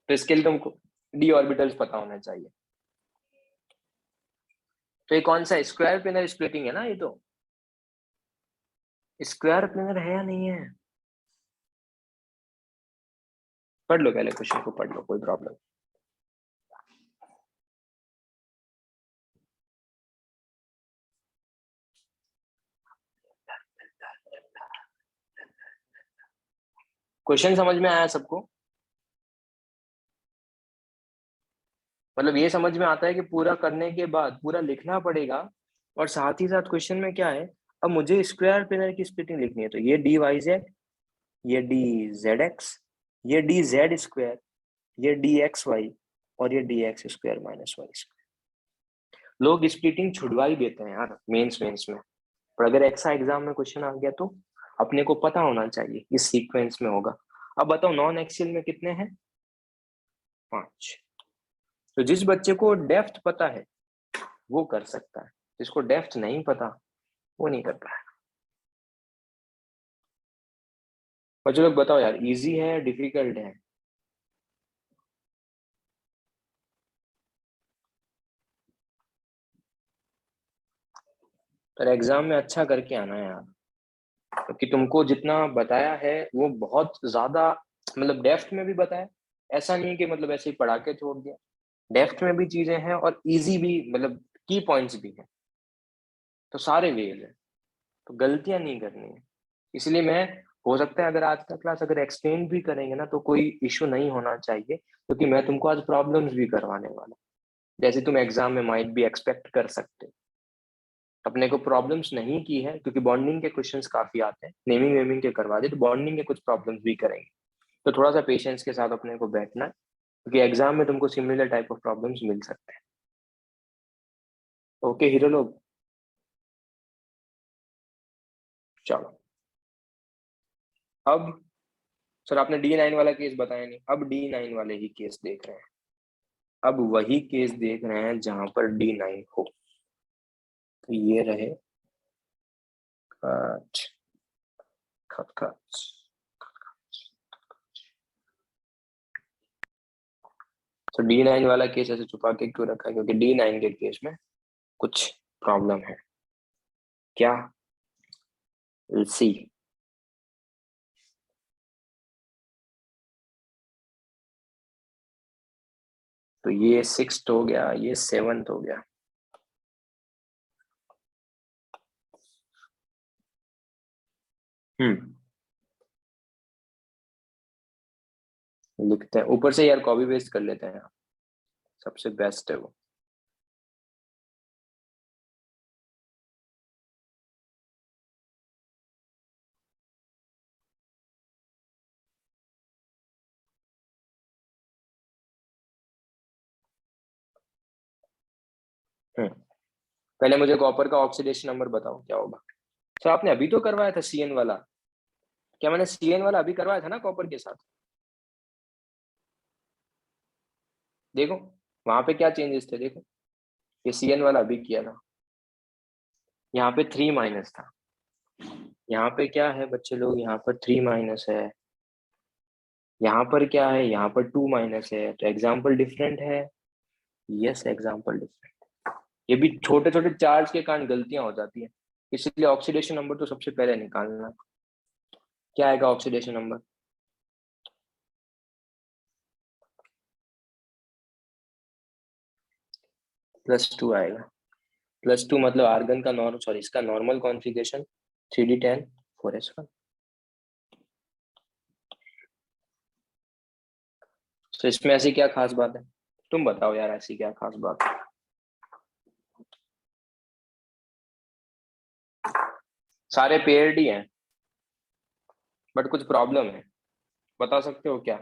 तो इसके लिए तुमको d ऑर्बिटल्स पता होना चाहिए। तो ये कौन सा स्क्वायर प्लेनर स्प्लिटिंग है ना, ये तो स्क्वायर प्लेनर है या नहीं है, पढ़ लो पहले क्वेश्चन को, पढ़ लो, कोई प्रॉब्लम। क्वेश्चन समझ में आया सबको? मतलब ये समझ में आता है कि पूरा करने के बाद पूरा लिखना पड़ेगा, और साथ ही साथ क्वेश्चन में क्या है, अब मुझे स्क्वायर प्लेनर की स्प्लिटिंग लिखनी है, तो ये DYZ, ये DZX, ये DZ², ये DXY, और ये DX² - Y²। लोग स्प्लिटिंग छुड़वा ही देते हैं यार मेंस में, पर अगर एक्सा एग्जाम में क्वेश्चन आ गया तो अपने को पता होना चाहिए इस सीक्वेंस में होगा। अब बताओ नॉन एक्सियल में कितने हैं, 5। तो जिस बच्चे को डेप्थ पता है वो कर सकता है, जिसको डेप्थ नहीं पता वो नहीं कर पाएगा। बच्चे लोग बताओ यार, इजी है डिफिकल्ट है? पर एग्जाम में अच्छा करके आना है यार, क्योंकि तुमको जितना बताया है वो बहुत ज्यादा, मतलब डेप्थ में भी बताया, ऐसा नहीं कि मतलब ऐसे ही पढ़ा के छोड़ दिया, डेप्थ में भी चीजें हैं और इजी भी, मतलब की पॉइंट्स भी हैं, तो सारे वेज है, तो गलतियां नहीं करनी है। इसलिए मैं हो सकता है अगर आज का क्लास अगर एक्सटेंड भी करेंगे ना तो कोई इशू नहीं होना चाहिए, क्योंकि मैं तुमको आज प्रॉब्लम्स भी करवाने वाला, जैसे तुम एग्जाम में माइट भी एक्सपेक्ट कर सकते हो। अपने को प्रॉब्लम्स नहीं की है क्योंकि बॉन्डिंग के क्वेश्चंस काफी आते हैं, नेमिंग वेमिंग के करवा दे तो बॉन्डिंग के कुछ प्रॉब्लम्स भी करेंगे, तो थोड़ा सा पेशेंस के साथ अपने को बैठना है, क्योंकि एग्जाम में तुमको सिमिलर टाइप ऑफ प्रॉब्लम्स मिल सकते हैं। ओके हीरो लोग, चलो अब सर आपने D9 वाला केस बताया नहीं, अब D9 वाले ही केस देख रहे हैं, अब वही केस देख रहे हैं जहां पर D9 हो। तो ये रहे कट कट कट। तो D9 वाला केस ऐसे छुपा के क्यों रखा है, क्योंकि D9 के केस में कुछ प्रॉब्लम है। क्या? सी। तो ये 6th हो गया, ये 7th हो गया। लिखते हैं ऊपर से यार, कॉपी पेस्ट कर लेते हैं, सबसे बेस्ट है वो। पहले मुझे कॉपर का ऑक्सीडेशन नंबर बताओ क्या होगा। सर आपने अभी तो करवाया था CN वाला, क्या मैंने CN वाला अभी करवाया था ना कॉपर के साथ? देखो वहां पे क्या चेंजेस थे, देखो ये CN वाला अभी किया था, यहाँ पे 3 माइनस था, यहाँ पे क्या है बच्चे लोग, यहाँ पर 3 माइनस है, यहाँ पर क्या है, यहाँ पर 2 माइनस है, तो एग्जाम्पल डिफरेंट है। Yes example different. ये भी छोटे छोटे चार्ज के कारण गलतियां हो जाती है, इसलिए ऑक्सीडेशन नंबर तो सबसे पहले निकालना। क्या आएगा ऑक्सीडेशन नंबर? +2 आएगा। +2 मतलब आर्गन का नॉर्मल, सॉरी इसका नॉर्मल कॉन्फ़िगरेशन 3D10 4s1। तो इसमें ऐसी क्या खास बात है, तुम बताओ यार, ऐसी क्या खास बात है? सारे पेयर्ड ही हैं, बट कुछ प्रॉब्लम है, बता सकते हो क्या?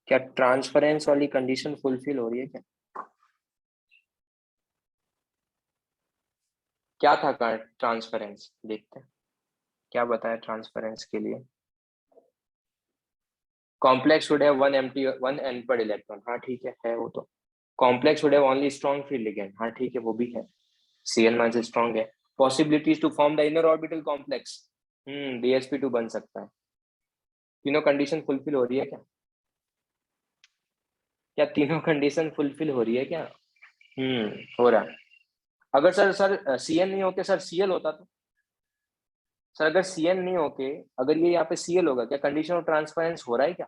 क्या ट्रांसफरेंस वाली कंडीशन फुलफिल हो रही है क्या? क्या था ट्रांसफरेंस, देखते हैं क्या बताया ट्रांसफरेंस के लिए। Complex would have 1 unpaired electron, हाँ ठीक है वो तो। Complex would have only strong free ligand, हाँ ठीक है वो भी है। CN- से स्ट्रॉन्ग है। Possibilities to form the inner orbital complex, DsP2 बन सकता है। तीनों कंडीशन फुलफिल हो रही है क्या? क्या तीनों कंडीशन फुलफिल हो रही है क्या? हो रहा है। अगर सर CN नहीं होके सर CL होता तो? सर अगर CN नहीं होके अगर ये यहाँ पे CL होगा, क्या कंडीशन ऑफ ट्रांसफरेंस हो रहा है क्या?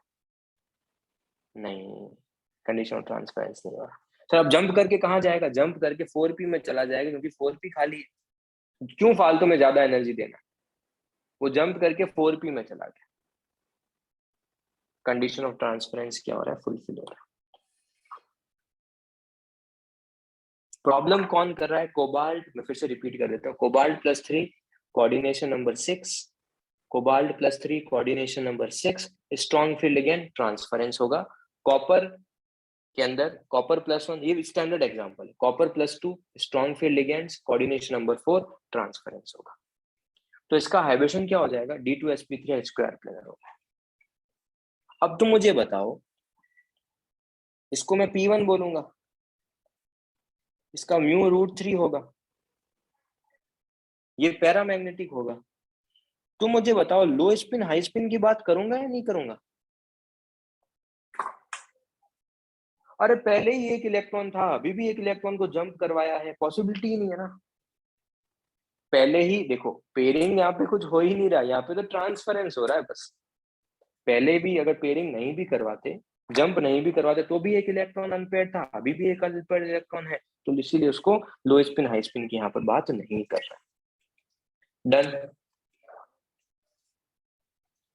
नहीं, कंडीशन ऑफ ट्रांसफरेंस नहीं हो रहा। सर अब जंप करके कहाँ जाएगा, जंप करके 4p में चला जाएगा, क्योंकि 4p खाली है, क्यों फालतू में ज्यादा एनर्जी देना, वो जंप करके 4p में चला गया। कंडीशन ऑफ ट्रांसफरेंस क्या हो रहा है, फुलफिल हो रहा है। प्रॉब्लम कौन कर रहा है? कोबाल्ट। मैं फिर से रिपीट कर देता हूँ, cobalt +3 coordination number 6, cobalt +3 coordination number 6, strong field again transference होगा। कॉपर के अंदर कॉपर +1, ये स्टैंडर्ड एग्जांपल है, copper +2 strong field ligands coordination number 4 transference होगा। तो इसका हाइब्रिडेशन क्या हो जाएगा, D2sp3 स्क्वायर प्लेनर होगा। अब तुम मुझे बताओ, इसको मैं P1 बोलूंगा, इसका μ√3 होगा, ये पैरामैग्नेटिक होगा। तुम मुझे बताओ लो स्पिन हाई स्पिन की बात करूंगा या नहीं करूंगा? अरे पहले ही एक इलेक्ट्रॉन था, अभी भी एक इलेक्ट्रॉन को जंप करवाया है, पॉसिबिलिटी ही नहीं है ना। पहले ही देखो पेयरिंग यहाँ पे कुछ हो ही नहीं रहा, यहाँ पे तो ट्रांसफरेंस हो रहा है बस। पहले भी अगर पेयरिंग नहीं भी करवाते, जंप नहीं भी करवाते, तो भी एक इलेक्ट्रॉन अनपेयर था, अभी भी एक अनपेयर इलेक्ट्रॉन है, तो इसीलिए उसको लो स्पिन हाई स्पिन की यहाँ पर बात नहीं कर रहा। डन।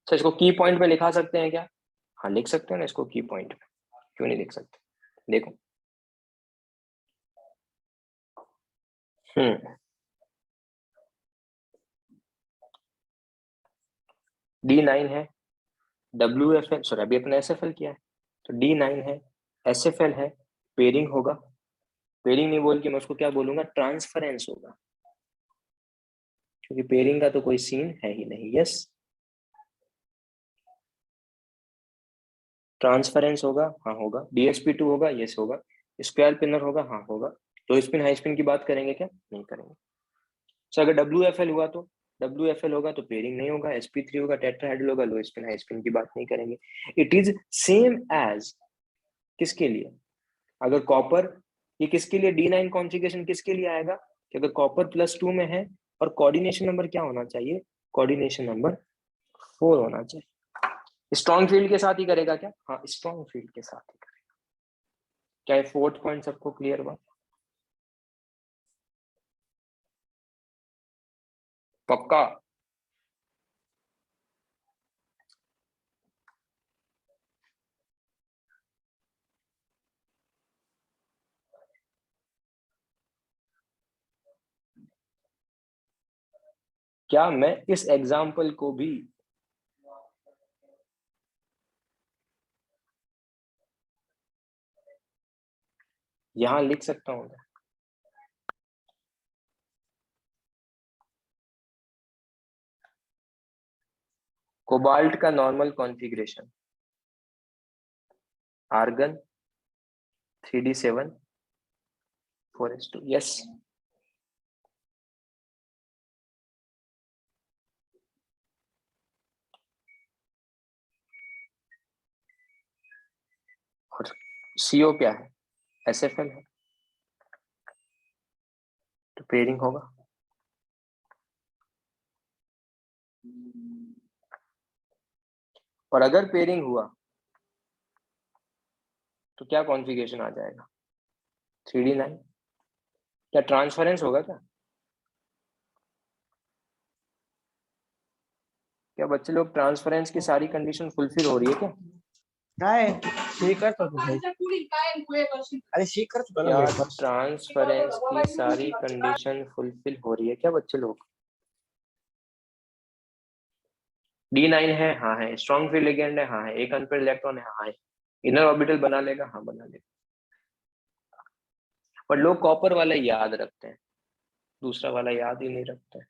सर इसको की पॉइंट में लिखा सकते हैं क्या? हाँ लिख सकते हैं ना इसको की पॉइंट में, क्यों नहीं लिख सकते? देखो D9 है, WFL, सॉरी अभी अपने SFL किया है, तो D9 है, SFL है, पेयरिंग होगा, पेयरिंग नहीं बोल के मैं उसको क्या बोलूंगा, ट्रांसफरेंस होगा, क्योंकि पेयरिंग का तो कोई सीन है ही नहीं। यस, ट्रांसफरेंस होगा, हाँ होगा, DSP2 होगा, यस होगा, स्क्वायर पिनर होगा, हाँ होगा, लो स्पिन हाई स्पिन की बात करेंगे क्या? नहीं करेंगे। सो अगर WFL हुआ तो WFL होगा तो पेयरिंग नहीं होगा, sp3 होगा, टेट्राहेड्रल होगा, लो स्पिन हाई स्पिन की बात नहीं करेंगे। इट इज सेम एज किसके लिए, अगर कॉपर, ये किसके लिए D9 कॉन्फ़िगरेशन किसके लिए आएगा कि अगर कॉपर +2 में है और कोऑर्डिनेशन नंबर क्या होना चाहिए, कोऑर्डिनेशन नंबर 4 होना चाहिए। स्ट्रॉन्ग फील्ड के साथ ही करेगा क्या? हाँ स्ट्रॉन्ग फील्ड के साथ ही करेगा। क्या ये 4th पॉइंट सबको क्लियर हुआ? पक्का? क्या मैं इस एग्जाम्पल को भी यहां लिख सकता हूँ? कोबाल्ट का normal configuration, argon 3d7 4s2, yes. और CO क्या है? SFL है, तो पेयरिंग होगा। और अगर पेयरिंग हुआ तो क्या कॉन्फ़िगरेशन आ जाएगा? 3d9। क्या ट्रांसफरेंस होगा क्या? क्या बच्चे लोग ट्रांसफरेंस की सारी कंडीशन फुलफिल हो रही है क्या? काय ठीक करतो तू भाई अरे ठीक करतो ना क्या मैं ट्रांसफरेंस की सारी कंडीशन फुलफिल हो रही है क्या बच्चे लोग? D9 है, हाँ है, स्ट्रॉन्ग फील्ड लिगेंड है, हाँ है, एक अनपेयर्ड इलेक्ट्रॉन है, हाँ है, इनर ऑर्बिटल बना लेगा, हाँ बना लेगा। पर लोग कॉपर वाला याद रखते हैं, दूसरा वाला याद ही नहीं रखते हैं।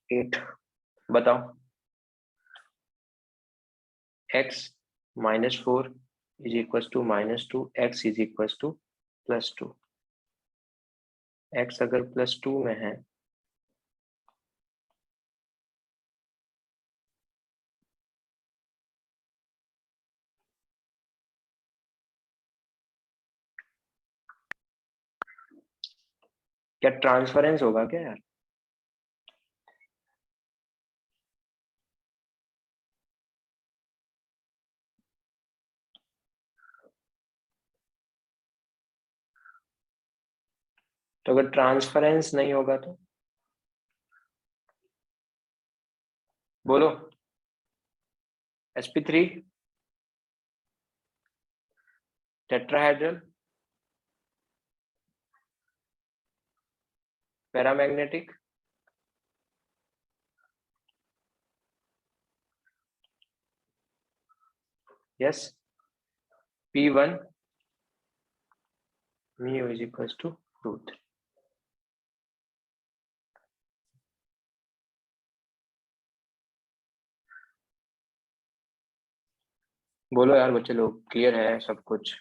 एट, बताओ। x -4 is equal to -2, x is equal to +2। x अगर +2 में है क्या ट्रांसफरेंस होगा क्या यार? तो अगर ट्रांसफरेंस नहीं होगा तो बोलो। sp3 tetrahedral paramagnetic yes, p1 mu is equal to √3। बोलो यार बच्चे लोग, क्लियर है सब कुछ?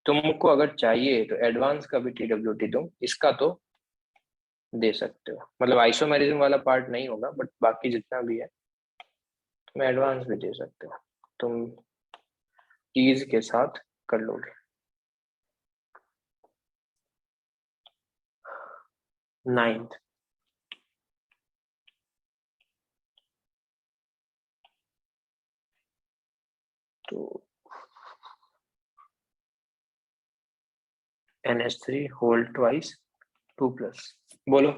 तुमको अगर चाहिए तो एडवांस का भी TWT दूं, इसका तो दे सकते हो, मतलब आइसोमेरिज्म वाला पार्ट नहीं होगा, बट बाकी जितना भी है तुम एडवांस भी दे सकते हो, तुम टीज के साथ कर लोगे। 9th तो NH3 होल ट्वाइस 2 प्लस, बोलो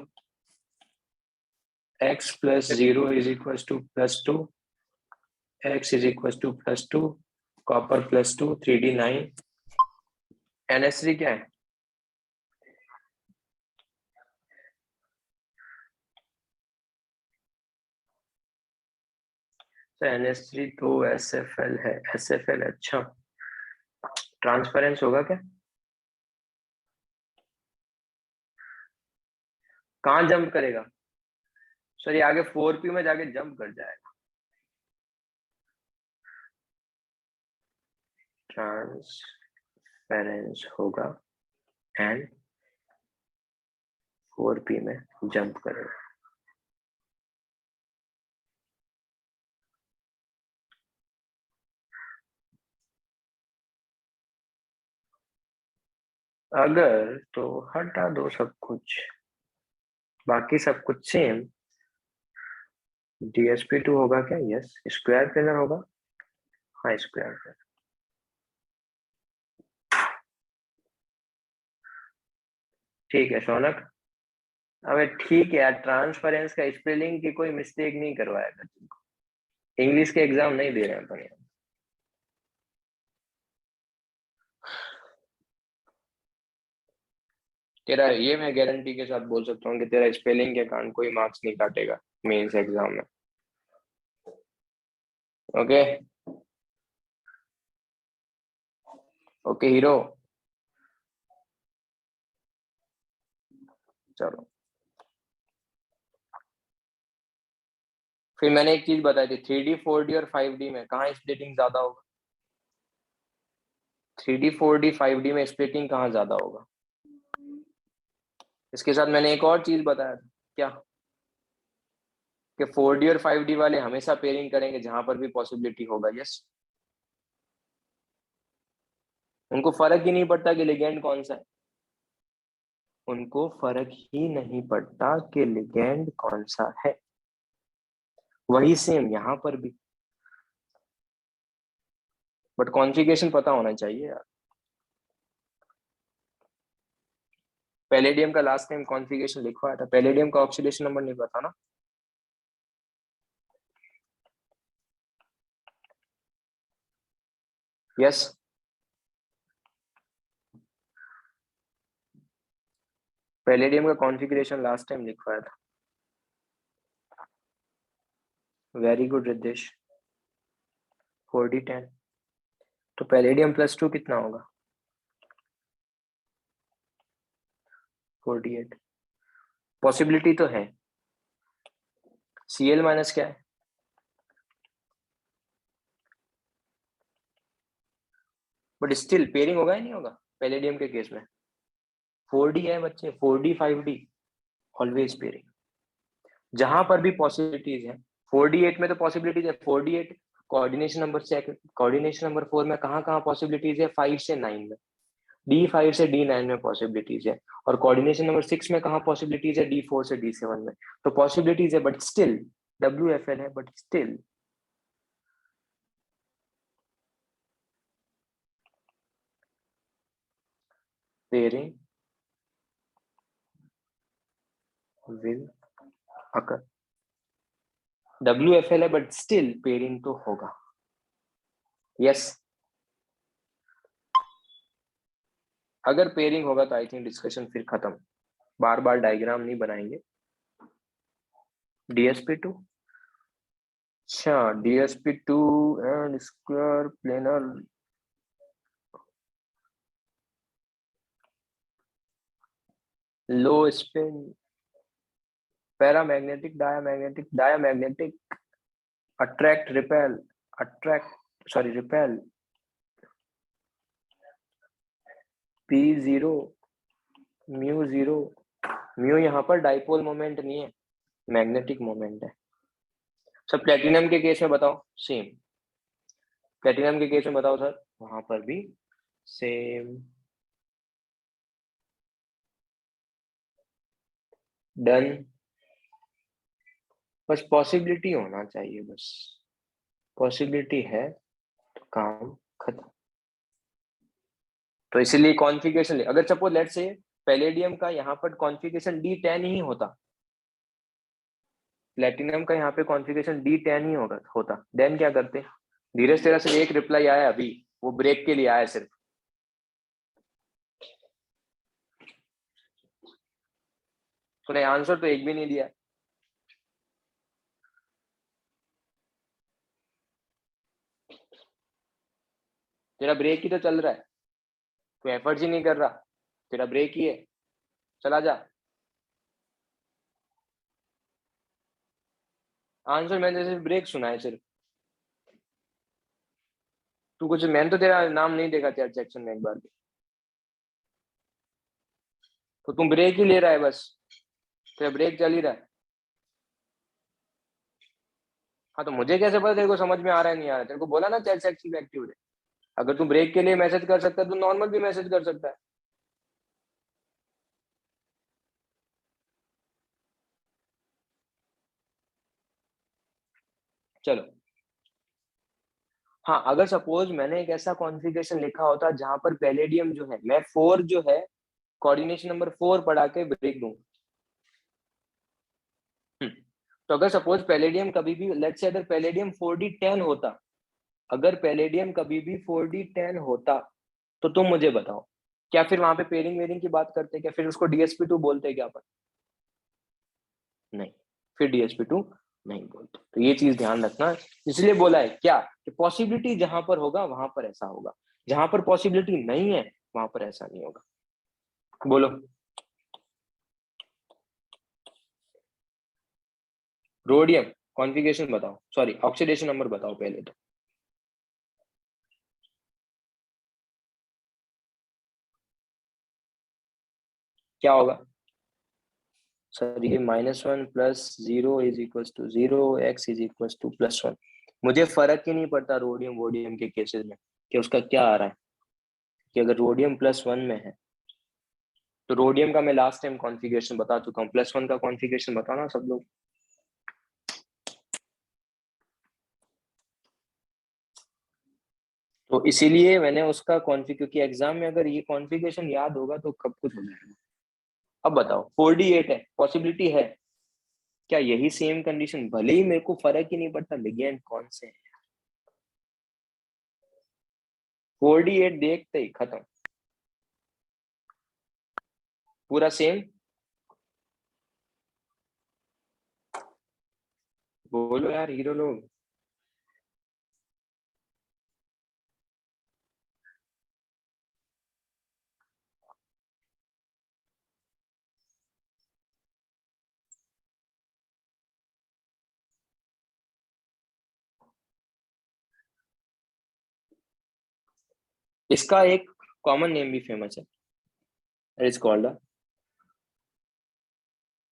x plus 0 is equals to plus 2, x is equals to plus 2, copper plus 2, 3D9, NH3 क्या है? तो NH3 तो SFL है, SFL अच्छा, ट्रांसफरेंस होगा क्या? कहाँ जंप करेगा? सर ये आगे 4p में जाके जंप कर जाएगा। ट्रांसफरेंस होगा एंड 4p में जंप करेगा। अगर तो हटा दो सब कुछ, बाकी सब कुछ सेम। DSP2 होगा क्या? यस। स्क्वायर प्लेनर होगा? हाँ स्क्वायर प्लेनर। ठीक है शौनक, अबे ठीक है यार, ट्रांसफरेंस का स्पेलिंग की कोई मिस्टेक नहीं करवाएगा तुमको, इंग्लिश के एग्जाम नहीं दे रहे हैं अपन। तेरा ये मैं गारंटी के साथ बोल सकता हूँ कि तेरा स्पेलिंग के कारण कोई मार्क्स नहीं काटेगा मेंस एग्जाम में। ओके ओके हीरो, चलो। फिर मैंने एक चीज बताई थी, 3D 4D और 5D में कहाँ स्प्लिटिंग ज्यादा होगा? 3D 4D 5D में स्प्लिटिंग कहाँ ज्यादा होगा? इसके साथ मैंने एक और चीज बताया था, क्या? कि 4D और 5D वाले हमेशा पेयरिंग करेंगे जहां पर भी पॉसिबिलिटी होगा। यस, उनको फर्क ही नहीं पड़ता कि लिगेंड कौन सा है, उनको फर्क ही नहीं पड़ता कि लिगेंड कौन सा है। वही सेम यहां पर भी, बट कॉन्फ़िगरेशन पता होना चाहिए यार। पैलेडियम का लास्ट टाइम कॉन्फ़िगरेशन लिखवाया था, पैलेडियम का ऑक्सीडेशन नंबर नहीं पता ना? यस, पैलेडियम का कॉन्फ़िगरेशन लास्ट टाइम लिखवाया था। Very good Riddhesh, 4D10। तो पैलेडियम +2 कितना होगा? 48। पॉसिबिलिटी तो है। Cl माइनस क्या है? बट स्टिल पेयरिंग होगा या नहीं होगा पैलेडियम के केस में? 4D है बच्चे, 4D 5D ऑलवेज पेयरिंग, जहां पर भी पॉसिबिलिटीज है। 4D8 में तो पॉसिबिलिटीज है, 4D8 कोऑर्डिनेशन नंबर से, कोऑर्डिनेशन नंबर 4 में कहाँ कहाँ पॉसिबिलिटीज है? 5 से 9 में, D5 से D9 में पॉसिबिलिटीज है, और कोऑर्डिनेशन नंबर 6 में कहाँ पॉसिबिलिटीज है? D4 से D7 में। तो पॉसिबिलिटीज है बट स्टिल WFL है, but still pairing will occur. WFL है बट स्टिल पेयरिंग तो होगा। यस, अगर पेयरिंग होगा तो आई थिंक डिस्कशन फिर खत्म, बार बार डायग्राम नहीं बनाएंगे। DSP2, अच्छा DSP2 and square planar, low spin, paramagnetic, diamagnetic, diamagnetic, attract repel, attract sorry repel, P 0 mu 0, mu यहाँ पर डाइपोल मोमेंट नहीं है, मैग्नेटिक मोमेंट है। सर प्लेटिनम के केस में बताओ सेम, प्लेटिनम के केस में बताओ सर, वहां पर भी सेम। डन, बस पॉसिबिलिटी होना चाहिए, बस पॉसिबिलिटी है तो काम खत्म। तो इसीलिए कॉन्फ़िगरेशन, अगर सपोज लेट्स से पैलेडियम का यहाँ पर कॉन्फ़िगरेशन D10 ही होता, प्लेटिनम का यहाँ पे कॉन्फ़िगरेशन D10 ही होता, देन क्या करते? धीरज तेरा सिर्फ एक रिप्लाई आया अभी, वो ब्रेक के लिए आया सिर्फ। तूने आंसर तो एक भी नहीं दिया। तेरा ब्रेक ही तो चल रहा है, तू एफर्ट्स ही नहीं कर रहा, तेरा ब्रेक ही है, चला जा। आंसर मैंने सिर्फ ब्रेक सुना है सिर्फ, तू कुछ, मैंने तो तेरा नाम नहीं देखा चैट सेक्शन में एक बार भी, तो तुम ब्रेक ही ले रहा है बस, तेरा ब्रेक चल ही रहा है। हाँ तो मुझे कैसे पता तेरे को समझ में आ रहा है नहीं आ रहा है? तेरे को बोला ना चैट सेक्शन में एक्टिव है। अगर तू ब्रेक के लिए मैसेज कर सकता है तो नॉर्मल भी मैसेज कर सकता है। चलो, हाँ अगर सपोज मैंने एक ऐसा कॉन्फ़िगरेशन लिखा होता जहां पर पैलेडियम जो है, मैं 4 जो है कोऑर्डिनेशन नंबर 4 पढ़ा के ब्रेक दूं। तो अगर सपोज पैलेडियम कभी भी, लेट्स से अगर पैलेडियम 4D10 होता, अगर पैलेडियम कभी भी 4D10 होता, तो तुम मुझे बताओ क्या फिर वहां पे पेयरिंग वेयरिंग की बात करते, क्या फिर उसको DsP2 बोलते क्या अपन? नहीं, फिर DsP2 नहीं बोलते। तो ये चीज ध्यान रखना, इसलिए बोला है क्या कि पॉसिबिलिटी जहां पर होगा वहां पर ऐसा होगा, जहां पर पॉसिबिलिटी नहीं है वहां पर ऐसा नहीं होगा। बोलो, रोडियम कॉन्फ़िगरेशन बताओ, सॉरी ऑक्सीडेशन नंबर बताओ पहले तो। क्या होगा सर? ये -1 + 0 = 0, x = +1। मुझे फर्क ही नहीं पड़ता रोडियम वोडियम के केसेस में कि उसका क्या आ रहा है, कि अगर रोडियम +1 में है तो रोडियम का मैं लास्ट टाइम कॉन्फ़िगरेशन बता चुका हूँ, +1 का कॉन्फ़िगरेशन बताना सब लोग। तो इसीलिए मैंने उसका क्योंकि एग्जाम में अगर ये कॉन्फ़िगरेशन याद होगा तो कब कुछ हो जाएगा। अब बताओ 4D8 है, पॉसिबिलिटी है, क्या यही सेम कंडीशन, भले ही मेरे को फर्क ही नहीं पड़ता लिगेंड कौन से है, 4D8 देखते ही खत्म, पूरा सेम। बोलो यार हीरो लोग। इसका एक कॉमन नेम भी फेमस है, it's called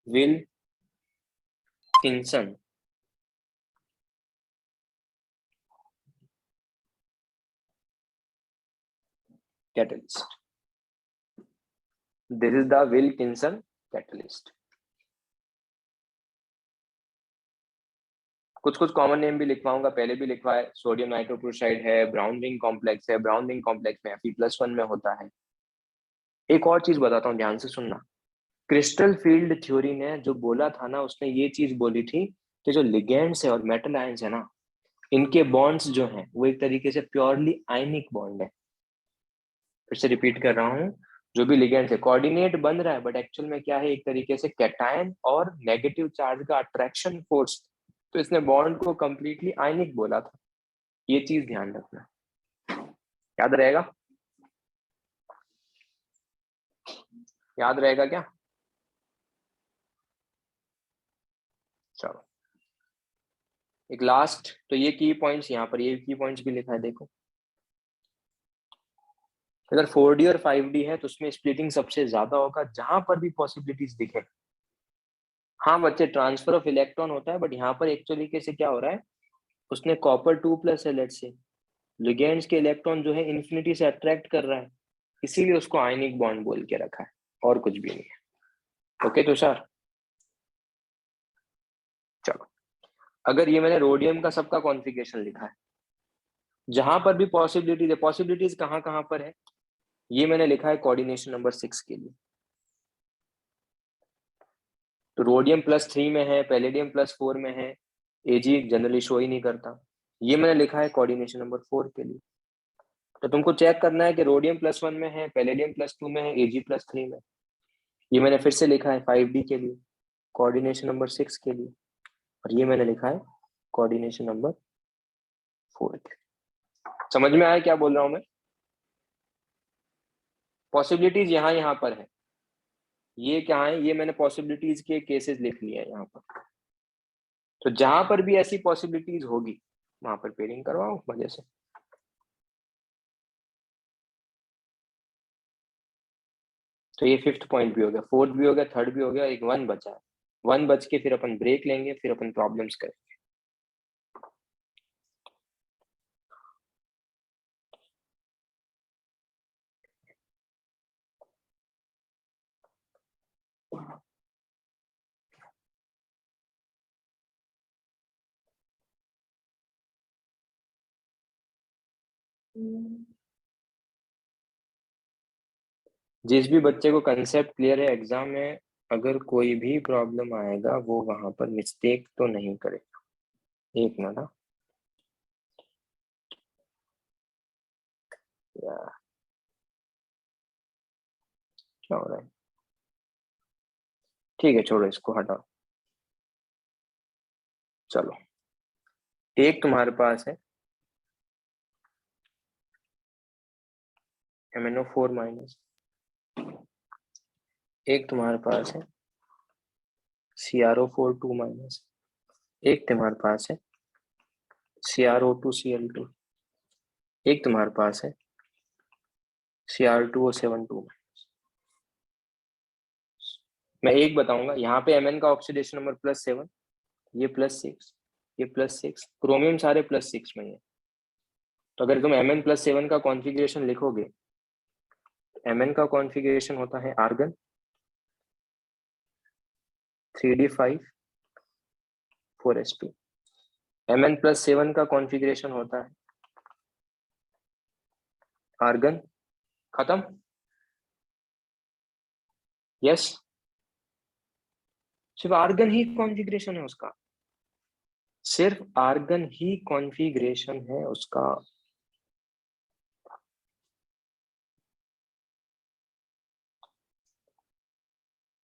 Wilkinson catalyst. This is the Wilkinson catalyst. कुछ कुछ कॉमन नेम भी लिखवाऊंगा, पहले भी लिखवाए, सोडियम नाइट्रोक्लोराइड है, ब्राउन रिंग कॉम्प्लेक्स है, ब्राउन रिंग कॉम्प्लेक्स में Fe+1 में होता है। एक और चीज बताता हूँ, ध्यान से सुनना। क्रिस्टल फील्ड थ्योरी ने जो बोला था ना, उसने ये चीज बोली थी कि जो लिगेंड्स है और मेटल आयंस है ना, इनके बॉन्ड्स जो हैं वो एक तरीके से प्योरली आयनिक बॉन्ड है। फिर से रिपीट कर रहा हूँ, जो भी लिगेंड्स है कोऑर्डिनेट बन रहा है, बट एक्चुअल में क्या है, एक तरीके से कैटायन और नेगेटिव चार्ज का अट्रैक्शन फोर्स। तो इसने बॉन्ड को कंप्लीटली आयनिक बोला था, ये चीज ध्यान रखना, याद रहेगा? याद रहेगा क्या? चलो, एक लास्ट, तो ये की पॉइंट्स यहाँ पर, ये की पॉइंट्स भी लिखा है देखो। अगर 4D और 5D है तो उसमें स्प्लिटिंग सबसे ज्यादा होगा जहां पर भी पॉसिबिलिटीज दिखे। हाँ बच्चे, ट्रांसफर ऑफ इलेक्ट्रॉन होता है, बट यहाँ पर एक तरीके से क्या हो रहा है, उसने कॉपर 2+ है, लेट्स से लिगेंड्स के इलेक्ट्रॉन जो है इन्फिनिटी से अट्रैक्ट कर रहा है, इसीलिए उसको आयनिक बॉन्ड बोल के रखा है, और कुछ भी नहीं है। ओके तुषार, चलो। अगर ये मैंने रोडियम का सबका कॉन्फ़िगरेशन लिखा है, जहां पर भी पॉसिबिलिटीज है, पॉसिबिलिटीज कहाँ कहाँ पर है, ये मैंने लिखा है कोऑर्डिनेशन नंबर 6 के लिए। तो रोडियम +3 में है, पैलेडियम +4 में है, एजी जनरली शो ही नहीं करता, ये मैंने लिखा है कोऑर्डिनेशन नंबर 4 के लिए। तो तुमको चेक करना है कि रोडियम +1 में है, पैलेडियम +2 में है, एजी +3 में। ये मैंने फिर से लिखा है 5D के लिए, कोऑर्डिनेशन नंबर 6 के लिए, और ये मैंने लिखा है कोऑर्डिनेशन नंबर 4 के लिए। समझ में आया क्या बोल रहा हूं मैं? पॉसिबिलिटीज यहाँ पर है, ये क्या है, ये मैंने पॉसिबिलिटीज के केसेस लिख लिए हैं यहाँ पर। तो जहां पर भी ऐसी पॉसिबिलिटीज होगी वहां पर पेयरिंग करवाओ मजे से। तो ये 5th पॉइंट भी हो गया, 4th भी हो गया, 3rd भी हो गया, एक 1 बचा है। 1 बच के फिर अपन ब्रेक लेंगे, फिर अपन प्रॉब्लम्स करेंगे। जिस भी बच्चे को कंसेप्ट क्लियर है एग्जाम में, अगर कोई भी प्रॉब्लम आएगा वो वहां पर मिस्टेक तो नहीं करेगा। एक मिनट, हाँ। यार क्या हो रहा है? ठीक है छोड़ो, इसको हटाओ। चलो, एक तुम्हारे पास है MnO4-, एक तुम्हारे पास है CrO4 2-, एक तुम्हारे पास है CrO2Cl2, एक तुम्हारे पास है Cr2O7 2। मैं एक बताऊंगा, यहाँ पे Mn का ऑक्सीडेशन नंबर +7, ये +6, ये +6, क्रोमियम सारे +6 में है। तो अगर तुम Mn+7 का कॉन्फ़िगरेशन लिखोगे, Mn का कॉन्फ़िगरेशन होता है आर्गन 3d5 4s2। Mn+7 का कॉन्फ़िगरेशन होता है आर्गन, खत्म? यस, सिर्फ आर्गन ही कॉन्फ़िगरेशन है उसका, सिर्फ आर्गन ही कॉन्फ़िगरेशन है उसका।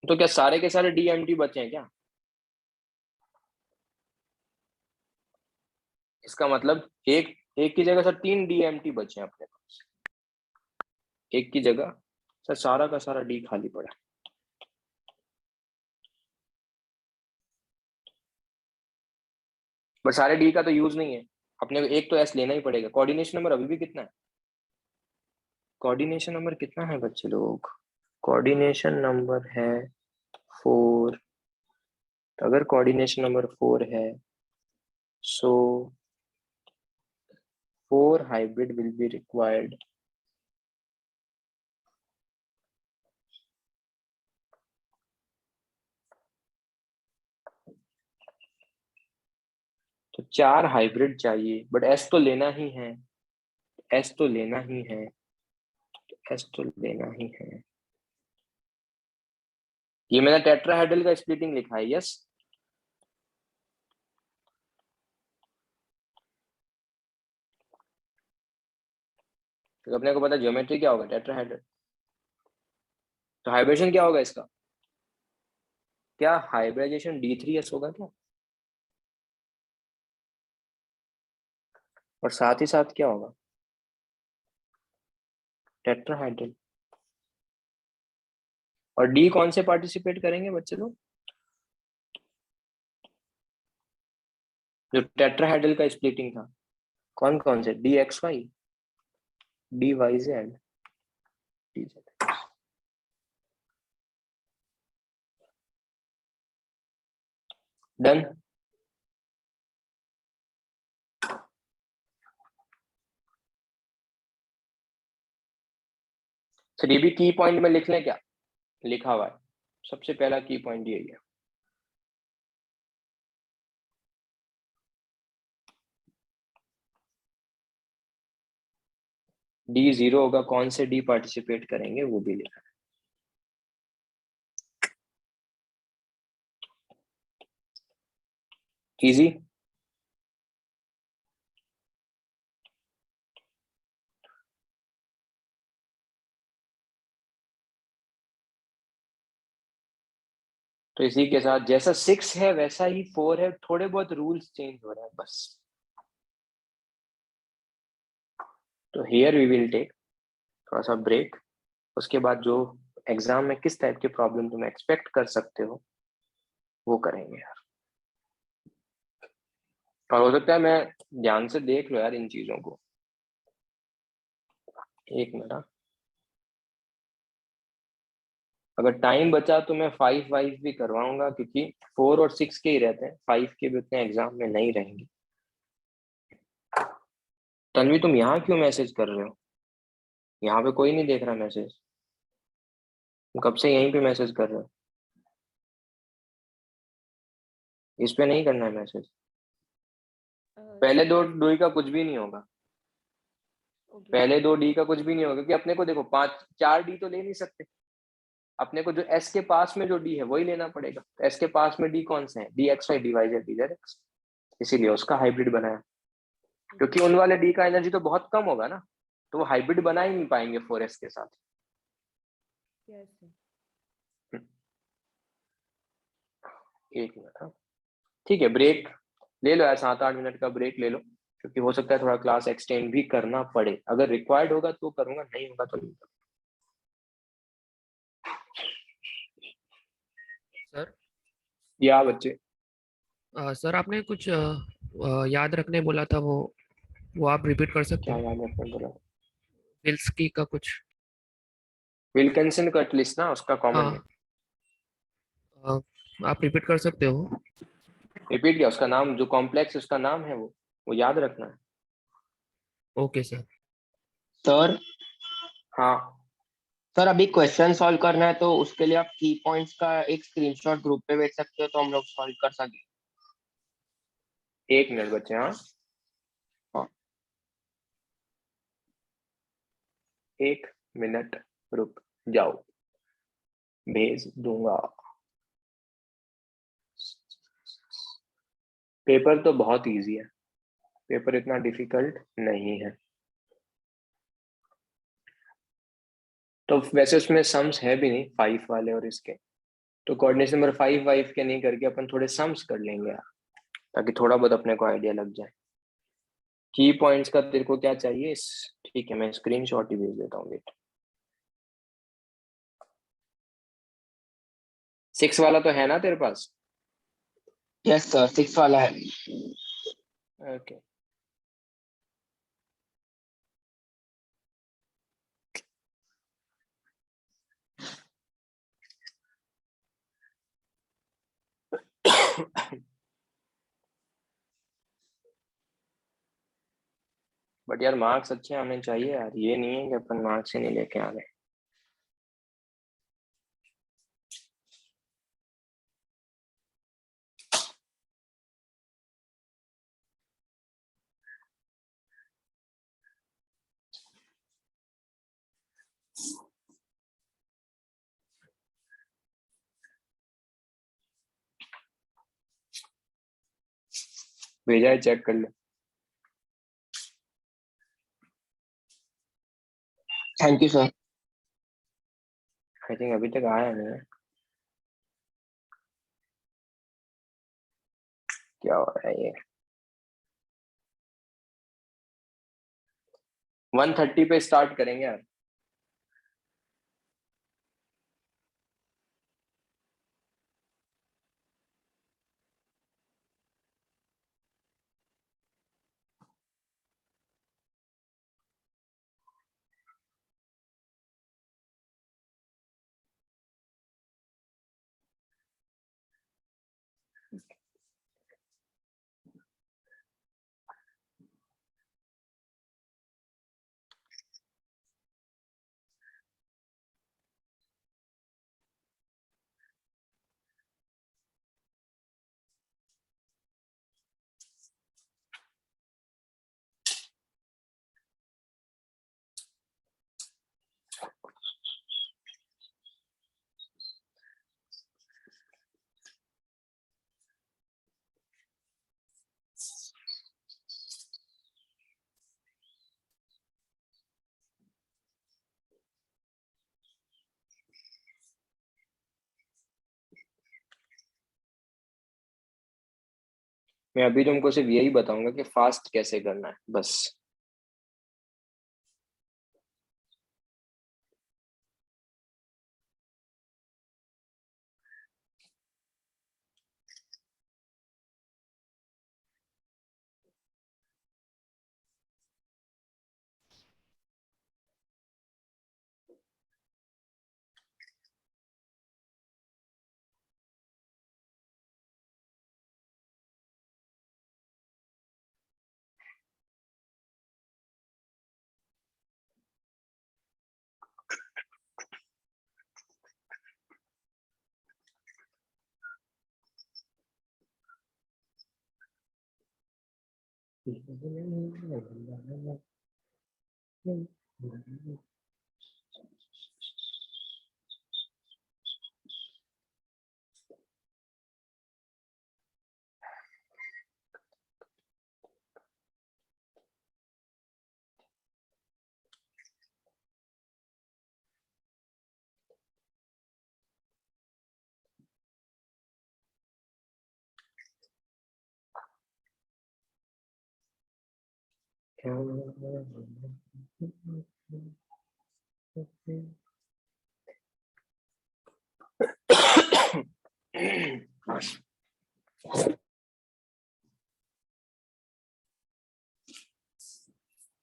तो क्या सारे के सारे DMT बचे हैं क्या? इसका मतलब एक एक की जगह सर 3 DMT बचे हैं अपने पास, एक की जगह सर सारा का सारा डी खाली पड़ा। बट सारे डी का तो यूज नहीं है, अपने को एक तो एस लेना ही पड़ेगा। कोऑर्डिनेशन नंबर अभी भी कितना है? कोऑर्डिनेशन नंबर कितना है बच्चे लोग? कोऑर्डिनेशन नंबर है 4। तो अगर कोऑर्डिनेशन नंबर 4 है, सो 4 हाइब्रिड विल बी रिक्वायर्ड। तो 4 हाइब्रिड चाहिए, बट एस तो लेना ही है, एस तो लेना ही है, एस तो लेना ही है। ये मैंने टेट्राहेड्रल का स्प्लिटिंग लिखा है, यस। तो अपने को पता ज्योमेट्री क्या होगा, टेट्राहेड्रल। तो हाइब्रिडेशन क्या होगा इसका? क्या हाइब्रिडाइजेशन D3S होगा क्या? और साथ ही साथ क्या होगा? टेट्राहाइड्रल। और डी कौन से पार्टिसिपेट करेंगे बच्चे लोग? जो टेट्राहाइड्रल का स्प्लिटिंग था, कौन कौन से? DXY, DYZ, DZ। Done. Sir ये भी की पॉइंट में लिख लें क्या? लिखा हुआ है, सबसे पहला की पॉइंट यही है। डी 0 होगा, कौन से डी पार्टिसिपेट करेंगे वो भी लिखा है। इजी। तो इसी के साथ जैसा 6 है वैसा ही 4 है, थोड़े बहुत रूल्स चेंज हो रहे हैं बस। तो हियर वी विल टेक थोड़ा सा ब्रेक, उसके बाद जो एग्जाम में किस टाइप के प्रॉब्लम तुम एक्सपेक्ट कर सकते हो वो करेंगे यार। और हो सकता है मैं ध्यान से देख लो यार इन चीजों को। एक मिनट, अगर टाइम बचा तो मैं 5 वाइज भी करवाऊंगा, क्योंकि 4 और 6 के ही रहते हैं, 5 के भी उतने एग्जाम में नहीं रहेंगे। तन्वी तुम यहाँ क्यों मैसेज कर रहे हो? यहाँ पे कोई नहीं देख रहा मैसेज, तुम कब से यहीं पे मैसेज कर रहे हो? इस पे नहीं करना है मैसेज। पहले दो डी का कुछ भी नहीं होगा, पहले 2 डी का कुछ भी नहीं होगा, क्योंकि अपने को देखो 4 डी तो ले नहीं सकते, अपने को जो एस के पास में जो डी है वही लेना पड़ेगा। एस के पास में डी कौन से है? D x y, d y z, d z x, इसीलिए उसका हाइब्रिड बनाया। क्योंकि उन वाले डी का एनर्जी तो बहुत कम होगा ना, तो वो हाइब्रिड बना ही नहीं पाएंगे 4s के साथ। एक मिनट, हाँ ठीक है, ब्रेक ले लो यार, 7-8 मिनट का ब्रेक ले लो, क्योंकि हो सकता है थोड़ा क्लास एक्सटेंड भी करना पड़े। अगर रिक्वायर्ड होगा तो करूंगा, नहीं होगा तो नहीं करूंगा। सर या बच्चे, सर आपने कुछ याद रखने बोला था, वो आप रिपीट कर सकते क्या हैं? याद रखना बोला? विल्स्की का कुछ। विल्किंसन कटलिस ना, उसका कॉमन नेम। हाँ, अ, आप रिपीट कर सकते हो? रिपीट किया, उसका नाम जो कॉम्प्लेक्स उसका नाम है वो याद रखना है। Okay sir. सर हाँ सर अभी क्वेश्चन सॉल्व करना है, तो उसके लिए आप की पॉइंट्स का एक स्क्रीनशॉट ग्रुप पे भेज सकते हो, तो हम लोग सॉल्व कर सके। 1 मिनट बच्चे, हाँ हाँ। 1 मिनट रुक जाओ, भेज दूंगा। पेपर तो बहुत इजी है, पेपर इतना डिफिकल्ट नहीं है। तो वैसे उसमें सम्स है भी नहीं 5 वाले और इसके, तो कोऑर्डिनेशन नंबर 5 वाइफ के नहीं करके अपन थोड़े सम्स कर लेंगे यार, ताकि थोड़ा बहुत अपने को आइडिया लग जाए। की पॉइंट्स का तेरे को क्या चाहिए? ठीक है, मैं स्क्रीनशॉट ही भेज देता हूँ, वेट। 6 वाला तो है ना तेरे पास? यस सर, 6 वाला है। ओके। बट यार मार्क्स अच्छे आने चाहिए यार, ये नहीं है कि अपन मार्क्स ही नहीं लेके आ गए। भेजा है, चेक कर ले। Thank you sir. I think अभी तक आया नहीं है, क्या हो रहा है ये? 1:30 पे स्टार्ट करेंगे यार। मैं अभी तुमको सिर्फ यही बताऊंगा कि फास्ट कैसे करना है बस।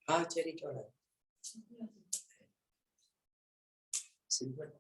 हाँ चेरी क्यों है silver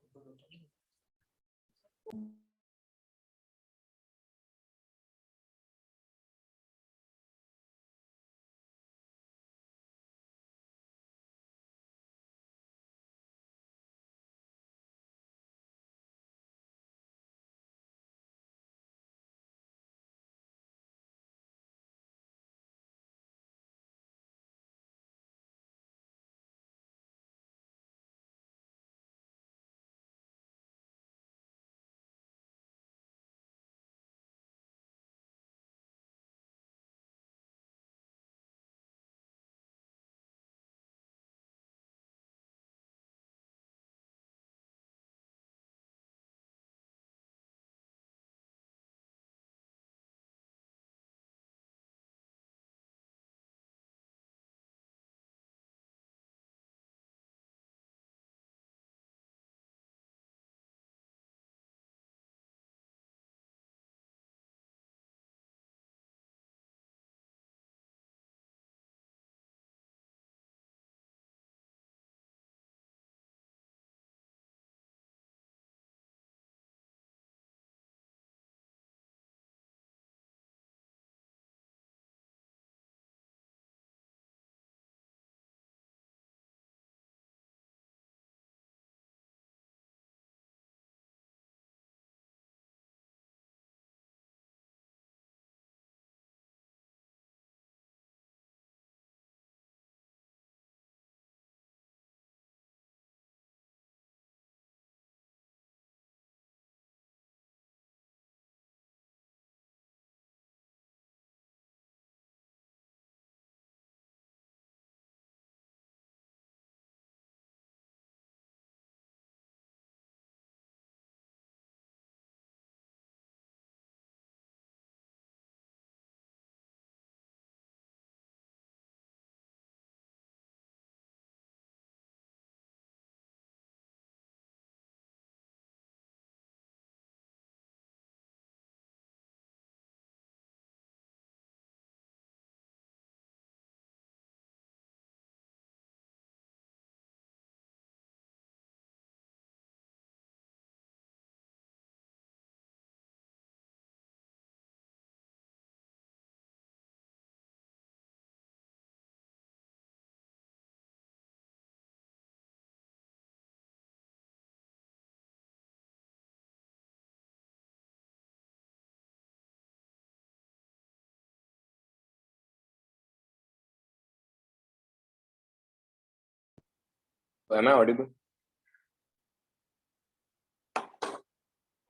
Am I audible?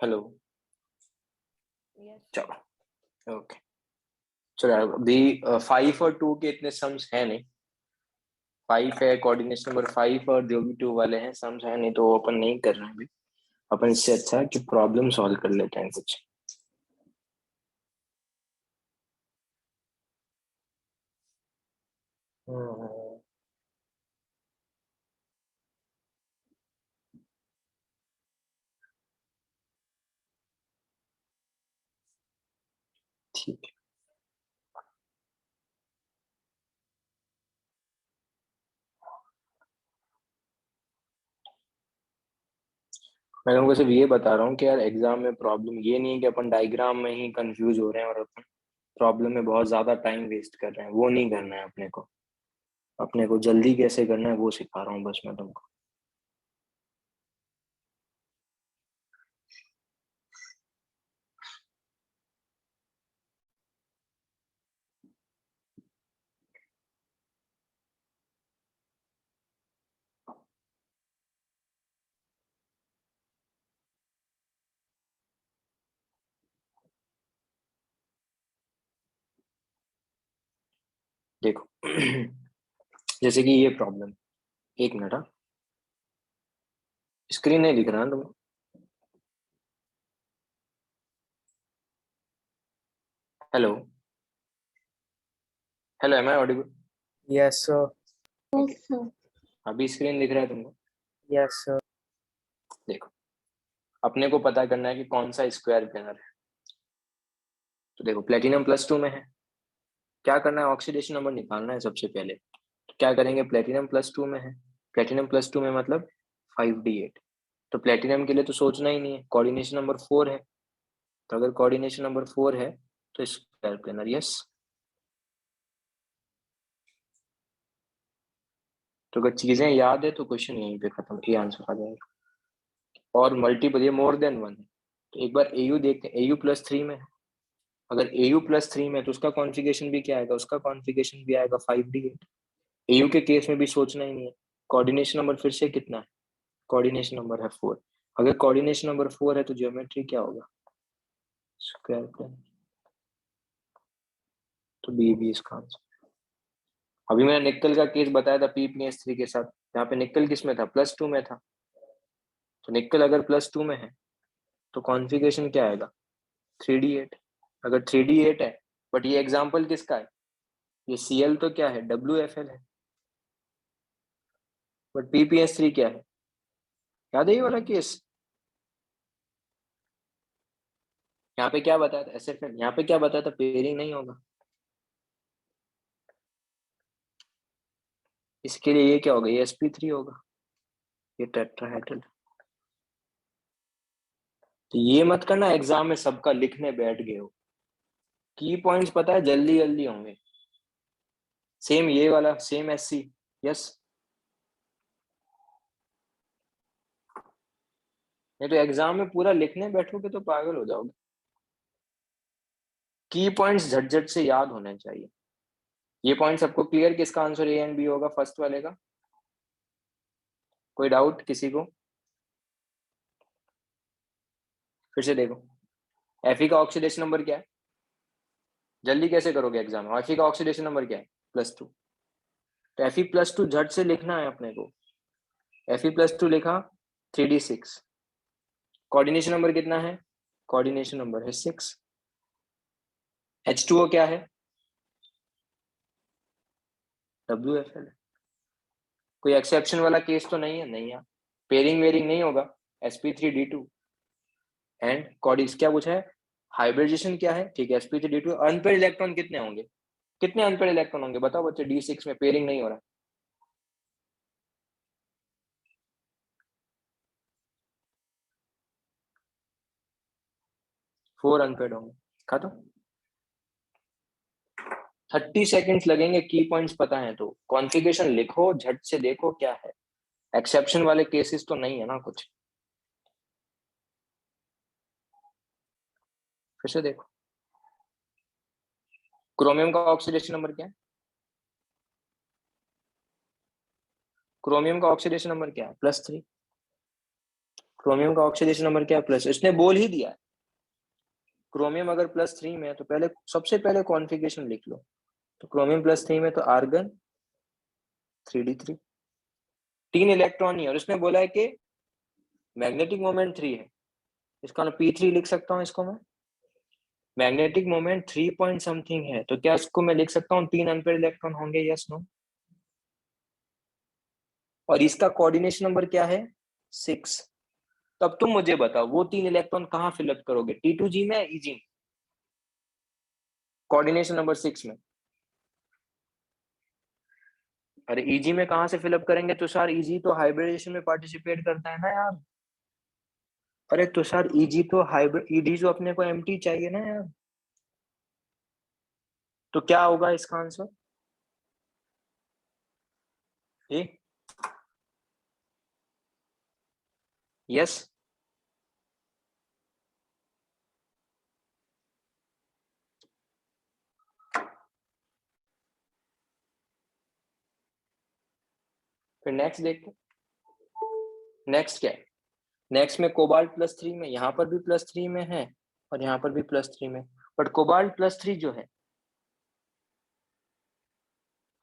Hello चलो ओके चलो अभी 5 और 2 के इतने सम्स है नहीं। 5 है कोऑर्डिनेशन नंबर 5 और जो भी 2 वाले हैं सम्स है नहीं तो वो अपन नहीं कर रहे हैं अभी। अपन इससे अच्छा है कि प्रॉब्लम सॉल्व कर लेते हैं कुछ। हम्म, ठीक है। मैं तुमको सिर्फ ये बता रहा हूँ कि यार एग्जाम में प्रॉब्लम ये नहीं है कि अपन डायग्राम में ही कंफ्यूज हो रहे हैं और अपन प्रॉब्लम में बहुत ज्यादा टाइम वेस्ट कर रहे हैं, वो नहीं करना है अपने को। अपने को जल्दी कैसे करना है वो सिखा रहा हूँ बस मैं तुमको। देखो जैसे कि ये प्रॉब्लम, एक मिनट, हाँ स्क्रीन नहीं दिख रहा है तुम? Hello, hello, am I audible? Yes, sir. अभी स्क्रीन दिख रहा है तुमको? Yes, sir. देखो, अपने को पता करना है कि कौन सा स्क्वायर प्लेनर है। तो देखो प्लेटिनम +2 में है, क्या करना है, ऑक्सीडेशन नंबर निकालना है सबसे पहले। तो क्या करेंगे, प्लेटिनम +2 में है, प्लेटिनम +2 में मतलब 5d8। तो प्लेटिनम के लिए तो सोचना ही नहीं है, कोऑर्डिनेशन नंबर 4 है। तो अगर कोऑर्डिनेशन नंबर 4 है तो स्क्वायर प्लेनर, यस। तो अगर चीजें याद है तो क्वेश्चन यहीं पे खत्म, ये आंसर आ जाएगा। और मल्टीपल, ये मोर देन वन है। तो एक बार एयू देखते हैं, एयू +3 में है। अगर एयू +3 में है तो उसका कॉन्फ़िगरेशन भी क्या आएगा, उसका कॉन्फ़िगरेशन भी आएगा 5d8। एयू के केस में भी सोचना ही नहीं है। कोऑर्डिनेशन नंबर फिर से कितना है, कोऑर्डिनेशन नंबर है 4। अगर कोऑर्डिनेशन नंबर 4 है तो ज्योमेट्री क्या होगा, स्क्वायर प्लेन। तो बी भी इसका आंसर। अभी मैंने निकल का केस बताया था PP3 के साथ, यहाँ पे निकल किस में था, +2 में था। तो निकल अगर +2 में है तो कॉन्फ़िगरेशन क्या आएगा, 3d8। अगर 3d8 है, बट ये एग्जाम्पल किसका है, ये Cl तो क्या है, WFL है, बट PP3 क्या है, याद है ये वाला केस। यहाँ पे क्या बताया था, SFL, यहाँ पे क्या बताया था, पेयरिंग नहीं होगा। इसके लिए ये क्या होगा, ये sp3 होगा, ये टेट्राहेड्रल। तो ये मत करना एग्जाम में सबका लिखने बैठ गए हो, की पॉइंट्स पता है जल्दी जल्दी होंगे। सेम ये वाला, सेम SC, यस। नहीं तो एग्जाम में पूरा लिखने बैठोगे तो पागल हो जाओगे। की पॉइंट्स झट झट से याद होने चाहिए। ये पॉइंट सबको क्लियर, किसका आंसर ए एंड बी होगा फर्स्ट वाले का? कोई डाउट किसी को? फिर से देखो, Fe का ऑक्सीडेशन नंबर क्या है, जल्दी कैसे करोगे एग्जाम में, Fe का ऑक्सीडेशन नंबर क्या है, +2। तो Fe+2 झट से लिखना है अपने को। Fe+2 लिखा, 3d6। कोऑर्डिनेशन नंबर कितना है, कोऑर्डिनेशन नंबर है 6। H2O क्या है, WFL। कोई एक्सेप्शन वाला केस तो नहीं है, नहीं है। पेयरिंग वेयरिंग नहीं होगा, sp3d2। एंड कॉर्डिस क्या पूछा है, हाइब्रिडेशन क्या है, ठीक है, sp3d2। अनपेयर इलेक्ट्रॉन कितने होंगे, कितने अनपेयर इलेक्ट्रॉन होंगे बताओ बच्चे, D6 में पेयरिंग नहीं हो रहा। 4 अनपेयर होंगे, खत्म। 30 सेकेंड्स लगेंगे, की पॉइंट्स पता है तो कॉन्फ़िगरेशन लिखो, झट से देखो क्या है। एक्सेप्शन वाले केसेस तो नहीं है ना कुछ। फिर से देखो, क्रोमियम का ऑक्सीडेशन नंबर क्या है, क्रोमियम का ऑक्सीडेशन नंबर क्या है, +3। क्रोमियम का ऑक्सीडेशन नंबर क्या है, प्लस, इसने बोल ही दिया है। क्रोमियम अगर +3 में है तो पहले सबसे पहले कॉन्फ़िगरेशन लिख लो। तो क्रोमियम +3 में तो आर्गन 3d3, 3 इलेक्ट्रॉन ही है, और इसने बोला है कि मैग्नेटिक मोमेंट 3 है। इसका P3 लिख सकता हूँ इसको मैं, मैग्नेटिक मोमेंट 3 पॉइंट समथिंग है, तो क्या इसको मैं लिख सकता हूँ 3 अनपेयर इलेक्ट्रॉन होंगे, यस नो? और इसका कोऑर्डिनेशन नंबर क्या है 6। तब तुम मुझे बताओ वो 3 इलेक्ट्रॉन कहाँ फिलअप करोगे, T2G में, EG में? कोऑर्डिनेशन नंबर 6 में। अरे EG में कहाँ से फिलअप करेंगे तुषार? EG तो हाइब्रिडेशन में पार्टिसिपेट करता है ना यार। अरे तुषार EG तो हाइब्रिड, EG जो अपने को एम्प्टी चाहिए ना यार। तो क्या होगा इसका आंसर? यस। फिर नेक्स्ट देखते। नेक्स्ट क्या है? नेक्स्ट में कोबाल्ट +3 में, यहाँ पर भी +3 में है और यहाँ पर भी +3 में, बट कोबाल्ट +3 जो है,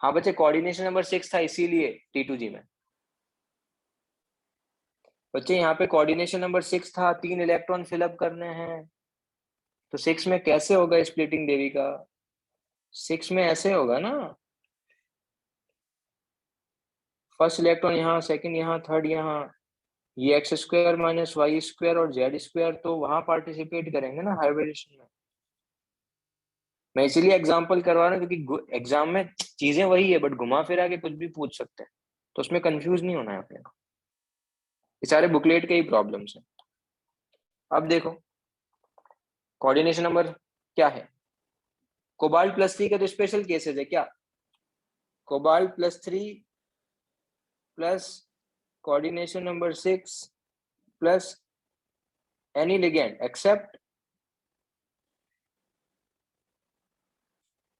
हाँ बच्चे कोऑर्डिनेशन नंबर 6 था इसीलिए T2G में। बच्चे यहाँ पे कोऑर्डिनेशन नंबर 6 था, 3 इलेक्ट्रॉन फिलअप करने हैं, तो 6 में कैसे होगा स्प्लिटिंग देवी का? 6 में ऐसे होगा ना, फर्स्ट इलेक्ट्रॉन यहाँ, सेकंड यहाँ, थर्ड यहाँ, ये x² - y² और z² तो वहां पार्टिसिपेट करेंगे ना हाइब्रिडेशन में। मैं इसीलिए एग्जांपल करवा रहा हूँ क्योंकि एग्जाम में चीजें वही है बट घुमा फिरा के कुछ भी पूछ सकते हैं, तो उसमें कंफ्यूज नहीं होना है अपने को। ये सारे बुकलेट के ही प्रॉब्लम्स हैं। अब देखो कोऑर्डिनेशन नंबर क्या है, कोबाल्ट +3 का तो स्पेशल केसेस है क्या, cobalt +3 plus coordination number 6 plus any ligand except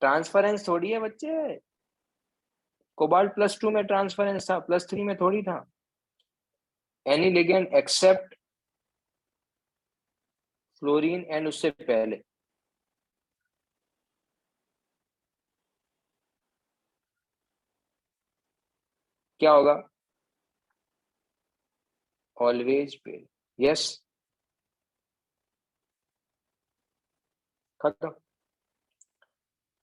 transference थोड़ी है बच्चे, कोबाल्ट +2 में ट्रांसफरेंस था, +3 में थोड़ी था। Any ligand except fluorine and उससे पहले, क्या होगा? Always paid. यस, खत्म।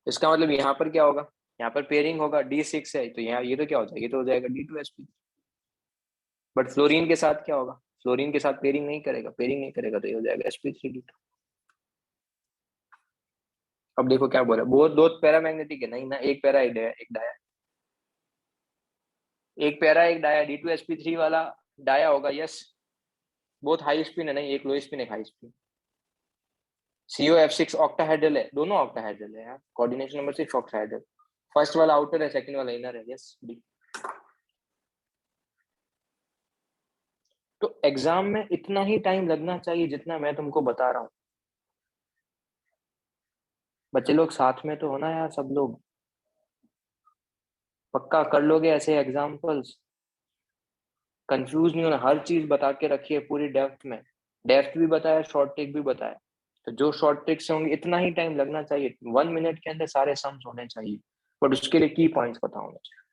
इसका मतलब यहाँ पर क्या होगा, यहाँ पर पेयरिंग होगा, D6 है तो यहाँ ये तो क्या हो जाएगा, ये तो हो जाएगा D2sp। बट फ्लोरीन के साथ क्या होगा, फ्लोरीन के साथ पेयरिंग नहीं करेगा, पेयरिंग नहीं करेगा तो ये हो जाएगा sp3d2। अब देखो क्या बोला, वो दो पैरामैग्नेटिक है नहीं ना, एक पैरा एक डाया, एक पैरा एक डाया, D2sp3 वाला डाया होगा। यस, बहुत हाई स्पिन है नहीं, एक लो स्पिन एक हाई स्पिन। COF6 ऑक्टाहेड्रल है, दोनों ऑक्टाहेड्रल है यार, कोऑर्डिनेशन नंबर 6 ऑक्टाहेड्रल, फर्स्ट वाला आउटर है सेकंड वाला इनर है। Yes D. तो एग्जाम में इतना ही टाइम लगना चाहिए जितना मैं तुमको बता रहा हूँ। बच्चे लोग साथ में तो होना यार, सब लोग पक्का कर लोगे ऐसे एग्जाम्पल्स, कंफ्यूज नहीं होना, हर चीज बता के रखिए पूरी डेप्थ में, डेप्थ भी बताया शॉर्ट ट्रिक भी बताया। तो जो शॉर्ट ट्रिक्स होंगे इतना ही टाइम लगना चाहिए, 1 मिनट के अंदर सारे सम्स होने चाहिए, बट उसके लिए की पॉइंट्स पता होना चाहिए।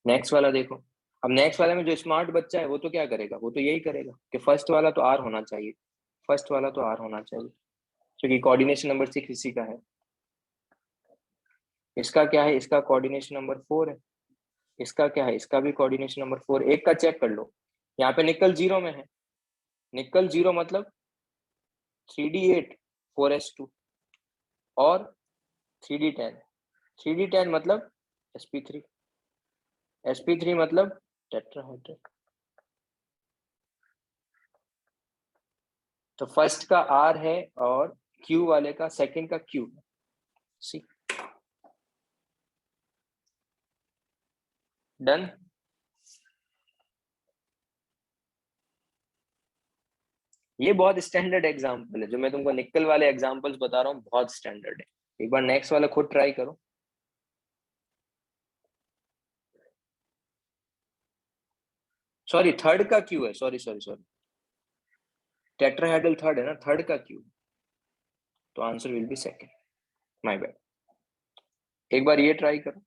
नेक्स्ट वाला देखो, अब नेक्स्ट वाले में जो स्मार्ट बच्चा है वो तो क्या करेगा, वो तो यही करेगा कि फर्स्ट वाला तो आर होना चाहिए, फर्स्ट वाला तो आर होना चाहिए क्योंकि कोऑर्डिनेशन नंबर 6 इसी का है। इसका क्या है, इसका कोऑर्डिनेशन नंबर 4 है, इसका क्या है, इसका भी कोऑर्डिनेशन नंबर 4। एक का चेक कर लो, यहाँ पे निकल 0 में है, निकल 0 मतलब 3d8 4s2 और 3d10, 3d10 मतलब sp3, sp3 मतलब टेट्राहेड्रल। तो फर्स्ट का R है और Q वाले का सेकंड का Q है। सी डन। ये बहुत स्टैंडर्ड एग्जांपल है जो मैं तुमको निकल वाले एग्जांपल्स बता रहा हूँ, बहुत स्टैंडर्ड है। एक बार नेक्स्ट वाला खुद ट्राई करो। सॉरी थर्ड का Q है, sorry sorry sorry, tetrahedral third है ना, थर्ड का Q, तो answer will be second, my bad. एक बार ये ट्राई करो।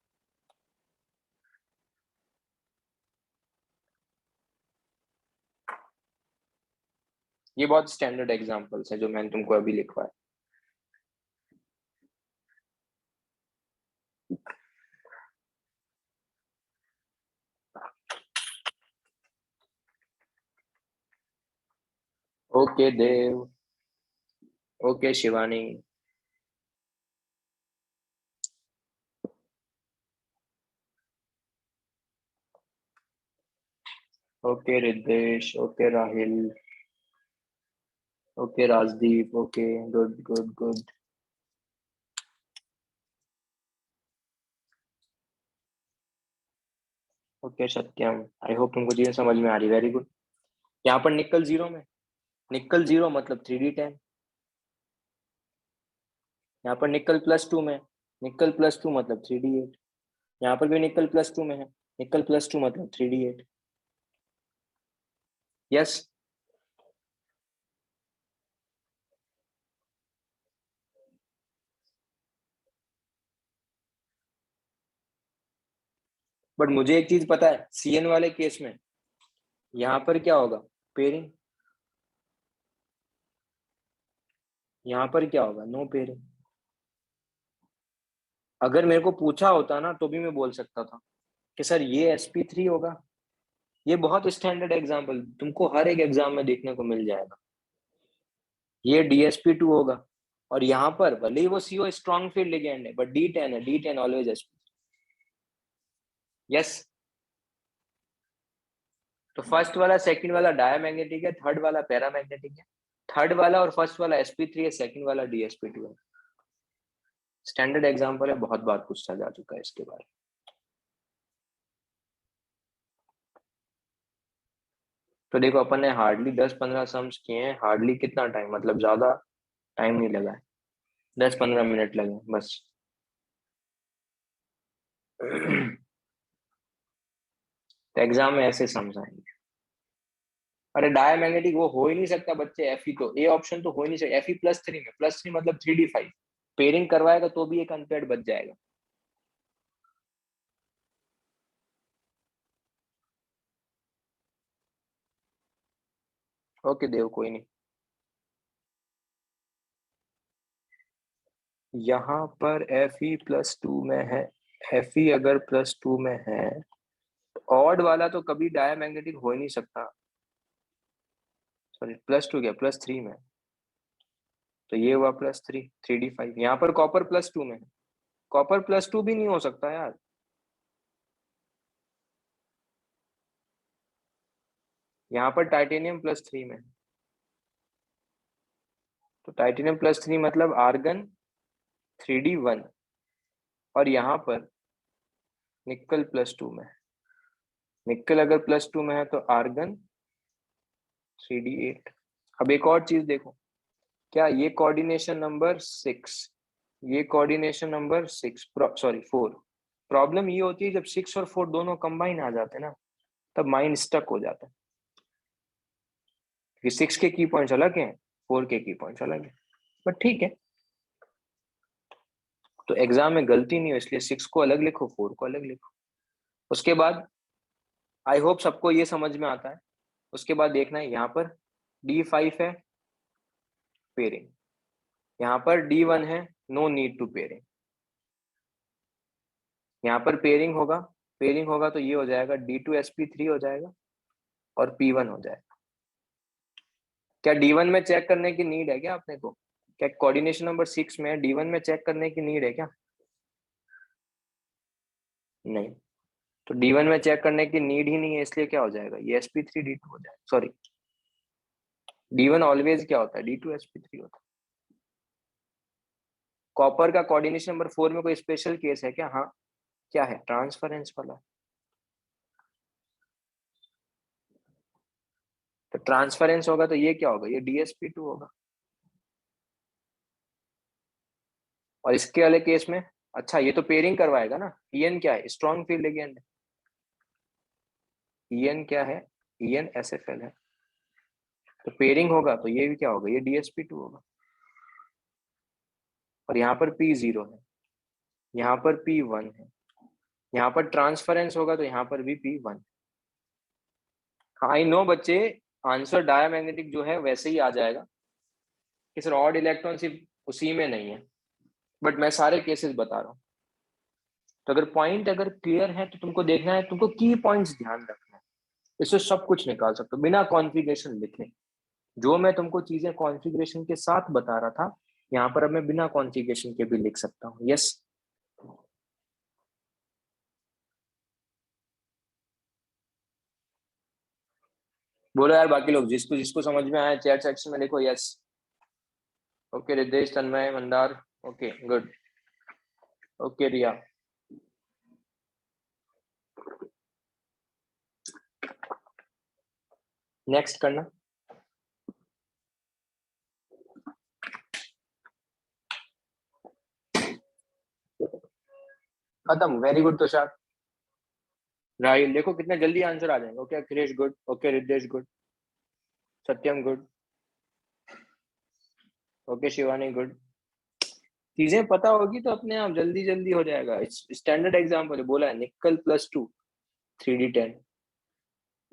ये बहुत स्टैंडर्ड एग्जांपल्स है जो मैंने तुमको अभी लिखवाया। Okay Dev, okay Shivani, okay Riddhesh, okay Rahil, okay Rajdeep, okay good good good. Okay Satyam, I hope तुमको चीजें समझ में आ रही, वेरी गुड। यहाँ पर निकल जीरो में, निकल जीरो मतलब 3d10। यहाँ पर निकल +2 में, निकल +2 मतलब 3d8। यहाँ पर भी निकल +2 में है, निकल +2 मतलब 3d8। यस, बट मुझे एक चीज पता है, CN वाले केस में यहाँ पर क्या होगा, पेयरिंग। यहाँ पर क्या होगा, नो पेयरिंग। अगर मेरे को पूछा होता ना तो भी मैं बोल सकता था कि सर ये sp3 होगा। ये बहुत स्टैंडर्ड एग्जाम्पल तुमको हर एक एग्जाम में देखने को मिल जाएगा। ये dsp2 होगा, और यहाँ पर भले ही वो CO स्ट्रॉन्ग फील्ड लिगेंड है, बट D10 है, D10 ऑलवेज sp। यस, तो फर्स्ट वाला सेकंड वाला डायमैग्नेटिक है, थर्ड वाला पैरामैग्नेटिक है, थर्ड वाला और फर्स्ट वाला sp3 है, सेकंड वाला dsp2 है। स्टैंडर्ड एग्जाम्पल है, बहुत बार पूछा जा चुका है इसके बारे में। तो देखो अपन ने हार्डली 10-15 सम्स किए हैं, हार्डली कितना टाइम, मतलब ज्यादा टाइम नहीं लगा है, 10-15 मिनट लगे बस। तो एग्जाम में ऐसे सम्स आएंगे। अरे डायमैग्नेटिक वो हो ही नहीं सकता बच्चे, Fe तो ए ऑप्शन तो हो ही नहीं सकता। Fe +3 में, +3 मतलब 3d5 पेयरिंग करवाएगा तो भी एक अनपेयर्ड बच जाएगा। ओके देव, कोई नहीं। यहाँ पर Fe +2 में है, Fe अगर +2 में है, ऑड वाला तो कभी डायमैग्नेटिक हो ही नहीं सकता। सॉरी, +2 क्या, +3 में, तो ये हुआ +3, 3d5। यहाँ पर कॉपर +2 में है, कॉपर +2 भी नहीं हो सकता यार। यहाँ पर टाइटेनियम +3 में, तो टाइटेनियम +3 मतलब आर्गन 3d1, और यहाँ पर निकल +2 में, निकल अगर +2 में है तो आर्गन 3d8। अब एक और चीज देखो, क्या ये कोऑर्डिनेशन नंबर 6, ये कोऑर्डिनेशन नंबर 6, सॉरी 4, प्रॉब्लम ये होती है जब 6 और 4 दोनों कंबाइन आ जाते हैं ना, तब माइंड स्टक हो जाता है, क्योंकि 6 के की पॉइंट्स अलग हैं, 4 के की पॉइंट्स अलग हैं। बट ठीक है, तो एग्जाम में गलती नहीं हो इसलिए 6 को अलग लिखो, 4 को अलग लिखो। उसके बाद आई होप सबको ये समझ में आता है। उसके बाद देखना है, यहाँ पर D5 है, पेयरिंग। यहाँ पर D1 है, नो नीड टू पेयरिंग। यहाँ पर पेयरिंग होगा, पेयरिंग होगा तो ये हो जाएगा D2sp3 हो जाएगा और P1 हो जाएगा। क्या D1 में चेक करने की नीड है क्या अपने को? क्या कोऑर्डिनेशन नंबर 6 में D1 में चेक करने की नीड है क्या? नहीं, तो D1 में चेक करने की नीड ही नहीं है, इसलिए क्या हो जाएगा, ये sp3 D2 हो जाएगा। सॉरी, D1 ऑलवेज क्या होता है, D2sp3 होता है। कॉपर का कोऑर्डिनेशन नंबर 4 में कोई स्पेशल केस है क्या? हाँ, क्या है, ट्रांसफरेंस वाला। तो ट्रांसफरेंस होगा तो ये क्या होगा, ये dsp2 होगा। और इसके वाले केस में, अच्छा ये तो पेयरिंग करवाएगा ना, En क्या है, स्ट्रॉन्ग फील्ड लिगेंड। En क्या है, En SFL है, तो पेयरिंग होगा तो ये भी क्या होगा, ये dsp2 होगा। और यहाँ पर P0 है, यहाँ पर P1 है, यहाँ पर ट्रांसफरेंस होगा तो यहाँ पर भी P1। आई नो बच्चे, आंसर डायमैग्नेटिक जो है वैसे ही आ जाएगा कि सर ऑड इलेक्ट्रॉन सिर्फ उसी में नहीं है, बट मैं सारे केसेस बता रहा हूँ। तो अगर पॉइंट अगर क्लियर है तो तुमको देखना है, तुमको की पॉइंट्स ध्यान रखना है, इससे सब कुछ निकाल सकते हो बिना कॉन्फ़िगरेशन लिखे। जो मैं तुमको चीजें कॉन्फ़िगरेशन के साथ बता रहा था, यहाँ पर अब मैं बिना कॉन्फ़िगरेशन के भी लिख सकता हूँ। यस, बोलो यार बाकी लोग, जिसको जिसको समझ में आया चैट सेक्शन में लिखो यस। ओके रिद्धेश, तन्मय, मंदार, ओके गुड, ओके रिया। नेक्स्ट करना। खत्म, वेरी गुड तुषार। राहुल देखो कितने जल्दी आंसर आ जाएंगे। Okay Akhilesh good, okay Riddhesh good, Satyam good, okay Shivani good. चीजें पता होगी तो अपने आप जल्दी जल्दी हो जाएगा। स्टैंडर्ड एग्जाम्पल बोला है, निकल +2 3d10,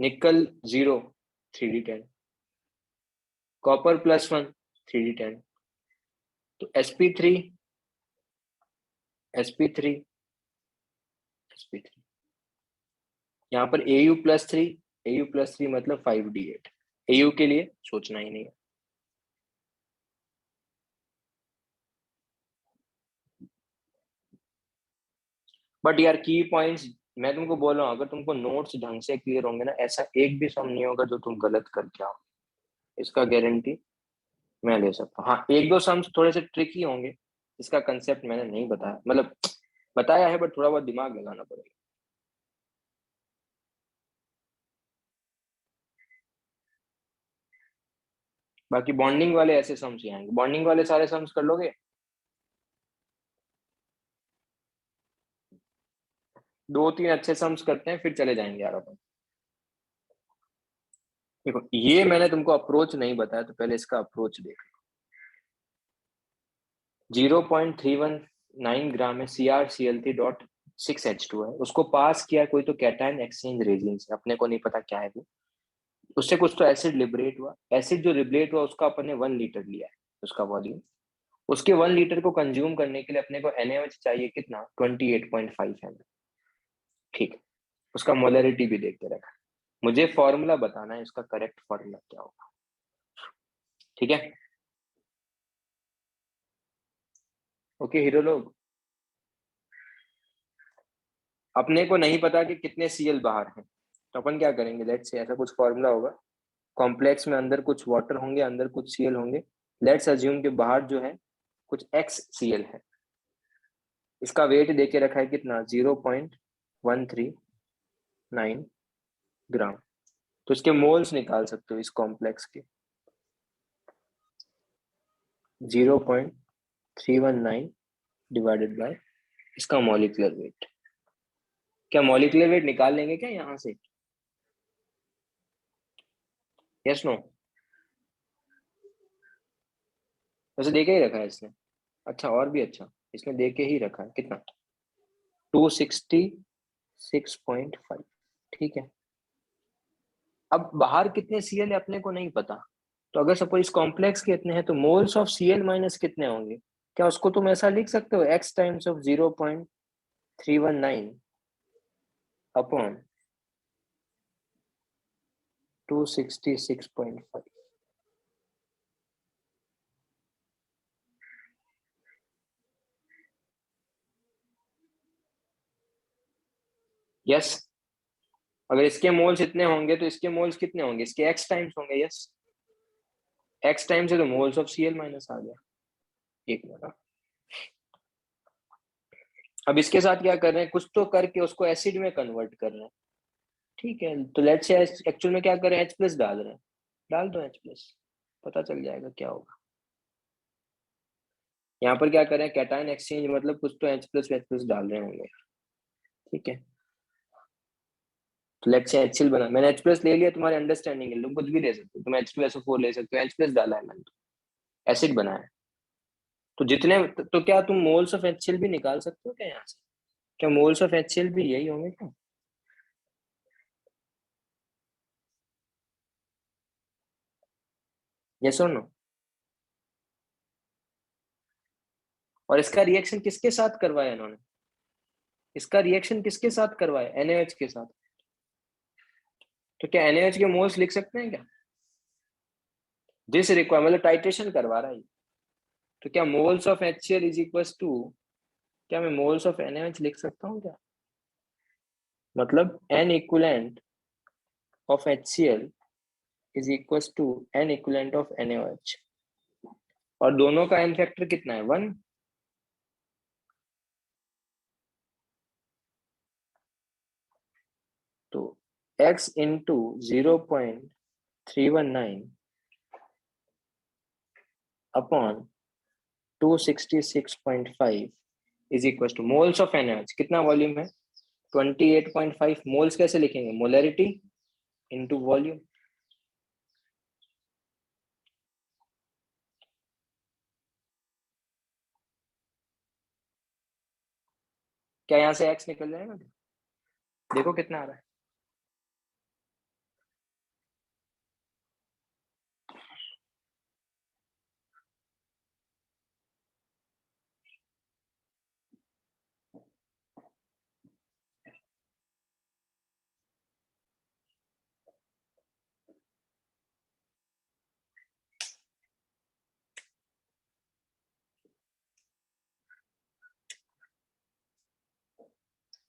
निकल 0 3d10, कॉपर +1 3d10, तो sp3 sp3 sp3, यहाँ पर au+3 मतलब 5d8। au के लिए सोचना ही नहीं है। बट यार की पॉइंट्स मैं तुमको बोल रहा हूँ, अगर तुमको नोट्स ढंग से क्लियर होंगे ना, ऐसा एक भी सम नहीं होगा जो तुम गलत करके आओ, इसका गारंटी मैं ले सकता हूँ। हाँ एक दो सम्स थोड़े से ट्रिकी होंगे, इसका कंसेप्ट मैंने नहीं बताया, मतलब बताया है बट थोड़ा बहुत दिमाग लगाना पड़ेगा। बाकी बॉन्डिंग वाले ऐसे सम्स ही आएंगे, बॉन्डिंग वाले सारे सम्स कर लोगे। दो तीन अच्छे सम्स करते हैं फिर चले जाएंगे यार अपन। देखो ये मैंने तुमको अप्रोच नहीं बताया, तो पहले इसका अप्रोच देख। 0.319 ग्राम में CrCl3.6H2 है, उसको पास किया कोई तो कैटायन एक्सचेंज रेजिन से, अपने को नहीं पता क्या है वो, उससे कुछ तो एसिड लिबरेट हुआ। एसिड जो लिबरेट हुआ उसका अपन ने 1 लीटर लिया है उसका वॉल्यूम। उसके 1 लीटर को कंज्यूम करने के लिए अपने को NaOH चाहिए कितना, 28.5 ml। ठीक है, उसका मोलरिटी भी देख के रखा। मुझे फॉर्मूला बताना है, इसका करेक्ट फॉर्मूला क्या होगा। ठीक है, ओके हीरो लोग। अपने को नहीं पता कि कितने Cl बाहर हैं, तो अपन क्या करेंगे, लेट्स से ऐसा कुछ फॉर्मूला होगा, कॉम्प्लेक्स में अंदर कुछ वाटर होंगे, अंदर कुछ Cl होंगे। लेट्स अज्यूम के बाहर जो है कुछ XCl है, इसका वेट देके रखा है कितना, 0.139 ग्राम। तो इसके मोल्स निकाल सकते हो इस कॉम्प्लेक्स के, 0.319 डिवाइडेड बाय इसका मॉलिक्यूलर वेट। क्या मॉलिक्यूलर वेट निकाल लेंगे क्या यहाँ से, यस नो? वैसे दे के ही रखा है इसने, अच्छा और भी अच्छा, इसने दे के ही रखा है कितना, 266.5। ठीक है, अब बाहर कितने Cl है अपने को नहीं पता, तो अगर सपोज इस कॉम्प्लेक्स के इतने हैं तो मोल्स ऑफ Cl माइनस कितने होंगे, क्या उसको तुम ऐसा लिख सकते हो, x times of 0.319 upon 266.5। Yes, अगर इसके मोल्स इतने होंगे तो इसके मोल्स कितने होंगे, इसके x टाइम्स होंगे। यस, x टाइम्स है तो मोल्स ऑफ Cl माइनस आ गया। एक मिनट, अब इसके साथ क्या कर रहे हैं, कुछ तो करके उसको एसिड में कन्वर्ट कर रहे हैं। ठीक है, तो लेट्स से एक्चुअल में क्या करें, H+ डाल रहे हैं, डाल दो H+, पता चल जाएगा क्या होगा। यहाँ पर क्या करें, कैटायन एक्सचेंज मतलब कुछ तो H+H+ डाल रहे होंगे। ठीक है, तो लेट्स से HCl बना, मैंने H+ ले लिया, तुम्हारे अंडरस्टैंडिंग है, तुम कुछ भी ले सकते हो, तुम H2SO4 ले सकते हो, H+ डाला है मैंने, एसिड बनाया। तो जितने तो क्या तुम मोल्स ऑफ HCl भी निकाल सकते हो क्या यहाँ से, क्या मोल्स ऑफ HCl भी यही होंगे क्या? यस और नो? और इसका रिएक्शन किसके साथ करवाया इन्होंने, इसका रिएक्शन किसके साथ करवाया, NaOH के साथ। तो क्या NaOH के मोल्स लिख सकते हैं क्या, दिस रिक्वायर मतलब टाइट्रेशन करवा रहा है। तो क्या moles of HCl is equal to, क्या मैं मोल्स ऑफ NaOH लिख सकता हूँ क्या? मतलब N equivalent of HCl is equal to N equivalent of NaOH, और दोनों का N फैक्टर कितना है? 1। तो x into 0.319 upon 266.5 is equal two moles of NaOH। कितना वॉल्यूम है? 28.5। मोल्स कैसे लिखेंगे? Molarity into volume. क्या यहाँ से x निकल जाएगा? देखो कितना आ रहा है।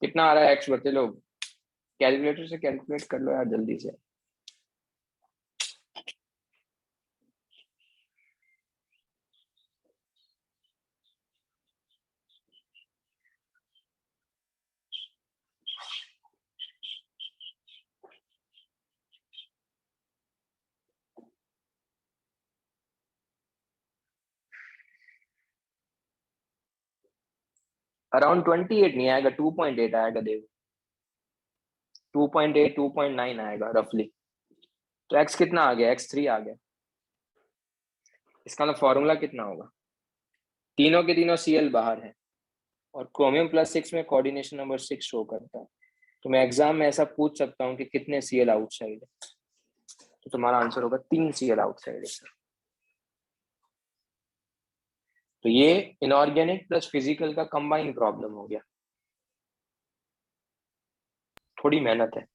कितना आ रहा है x? बते लोग, कैलकुलेटर से कैलकुलेट कर लो यार जल्दी से। अराउंड 28 नहीं आएगा, 2.8 आएगा। देखो 2.8 2.9 आएगा रफली। तो x कितना आ गया? x3 आ गया। इसका मतलब फॉर्मूला कितना होगा? तीनों के तीनों Cl बाहर है, और क्रोमियम +6 में कोऑर्डिनेशन नंबर 6 शो करता है। तो मैं एग्जाम में ऐसा पूछ सकता हूँ कि कितने Cl आउटसाइड है, तो तुम्हारा आंसर होगा 3 Cl आउटसाइड है सर। तो ये इनऑर्गेनिक प्लस फिजिकल का कंबाइंड प्रॉब्लम हो गया। थोड़ी मेहनत है।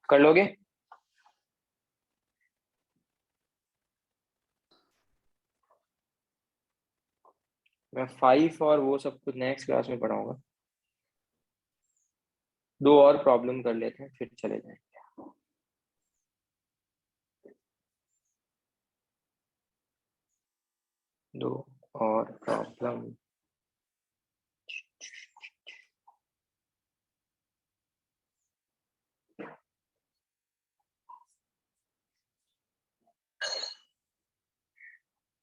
कर लोगे? मैं 5 और वो सब कुछ नेक्स्ट क्लास में पढ़ाऊंगा। 2 और प्रॉब्लम कर लेते हैं फिर चले जाएंगे। 2 और प्रॉब्लम।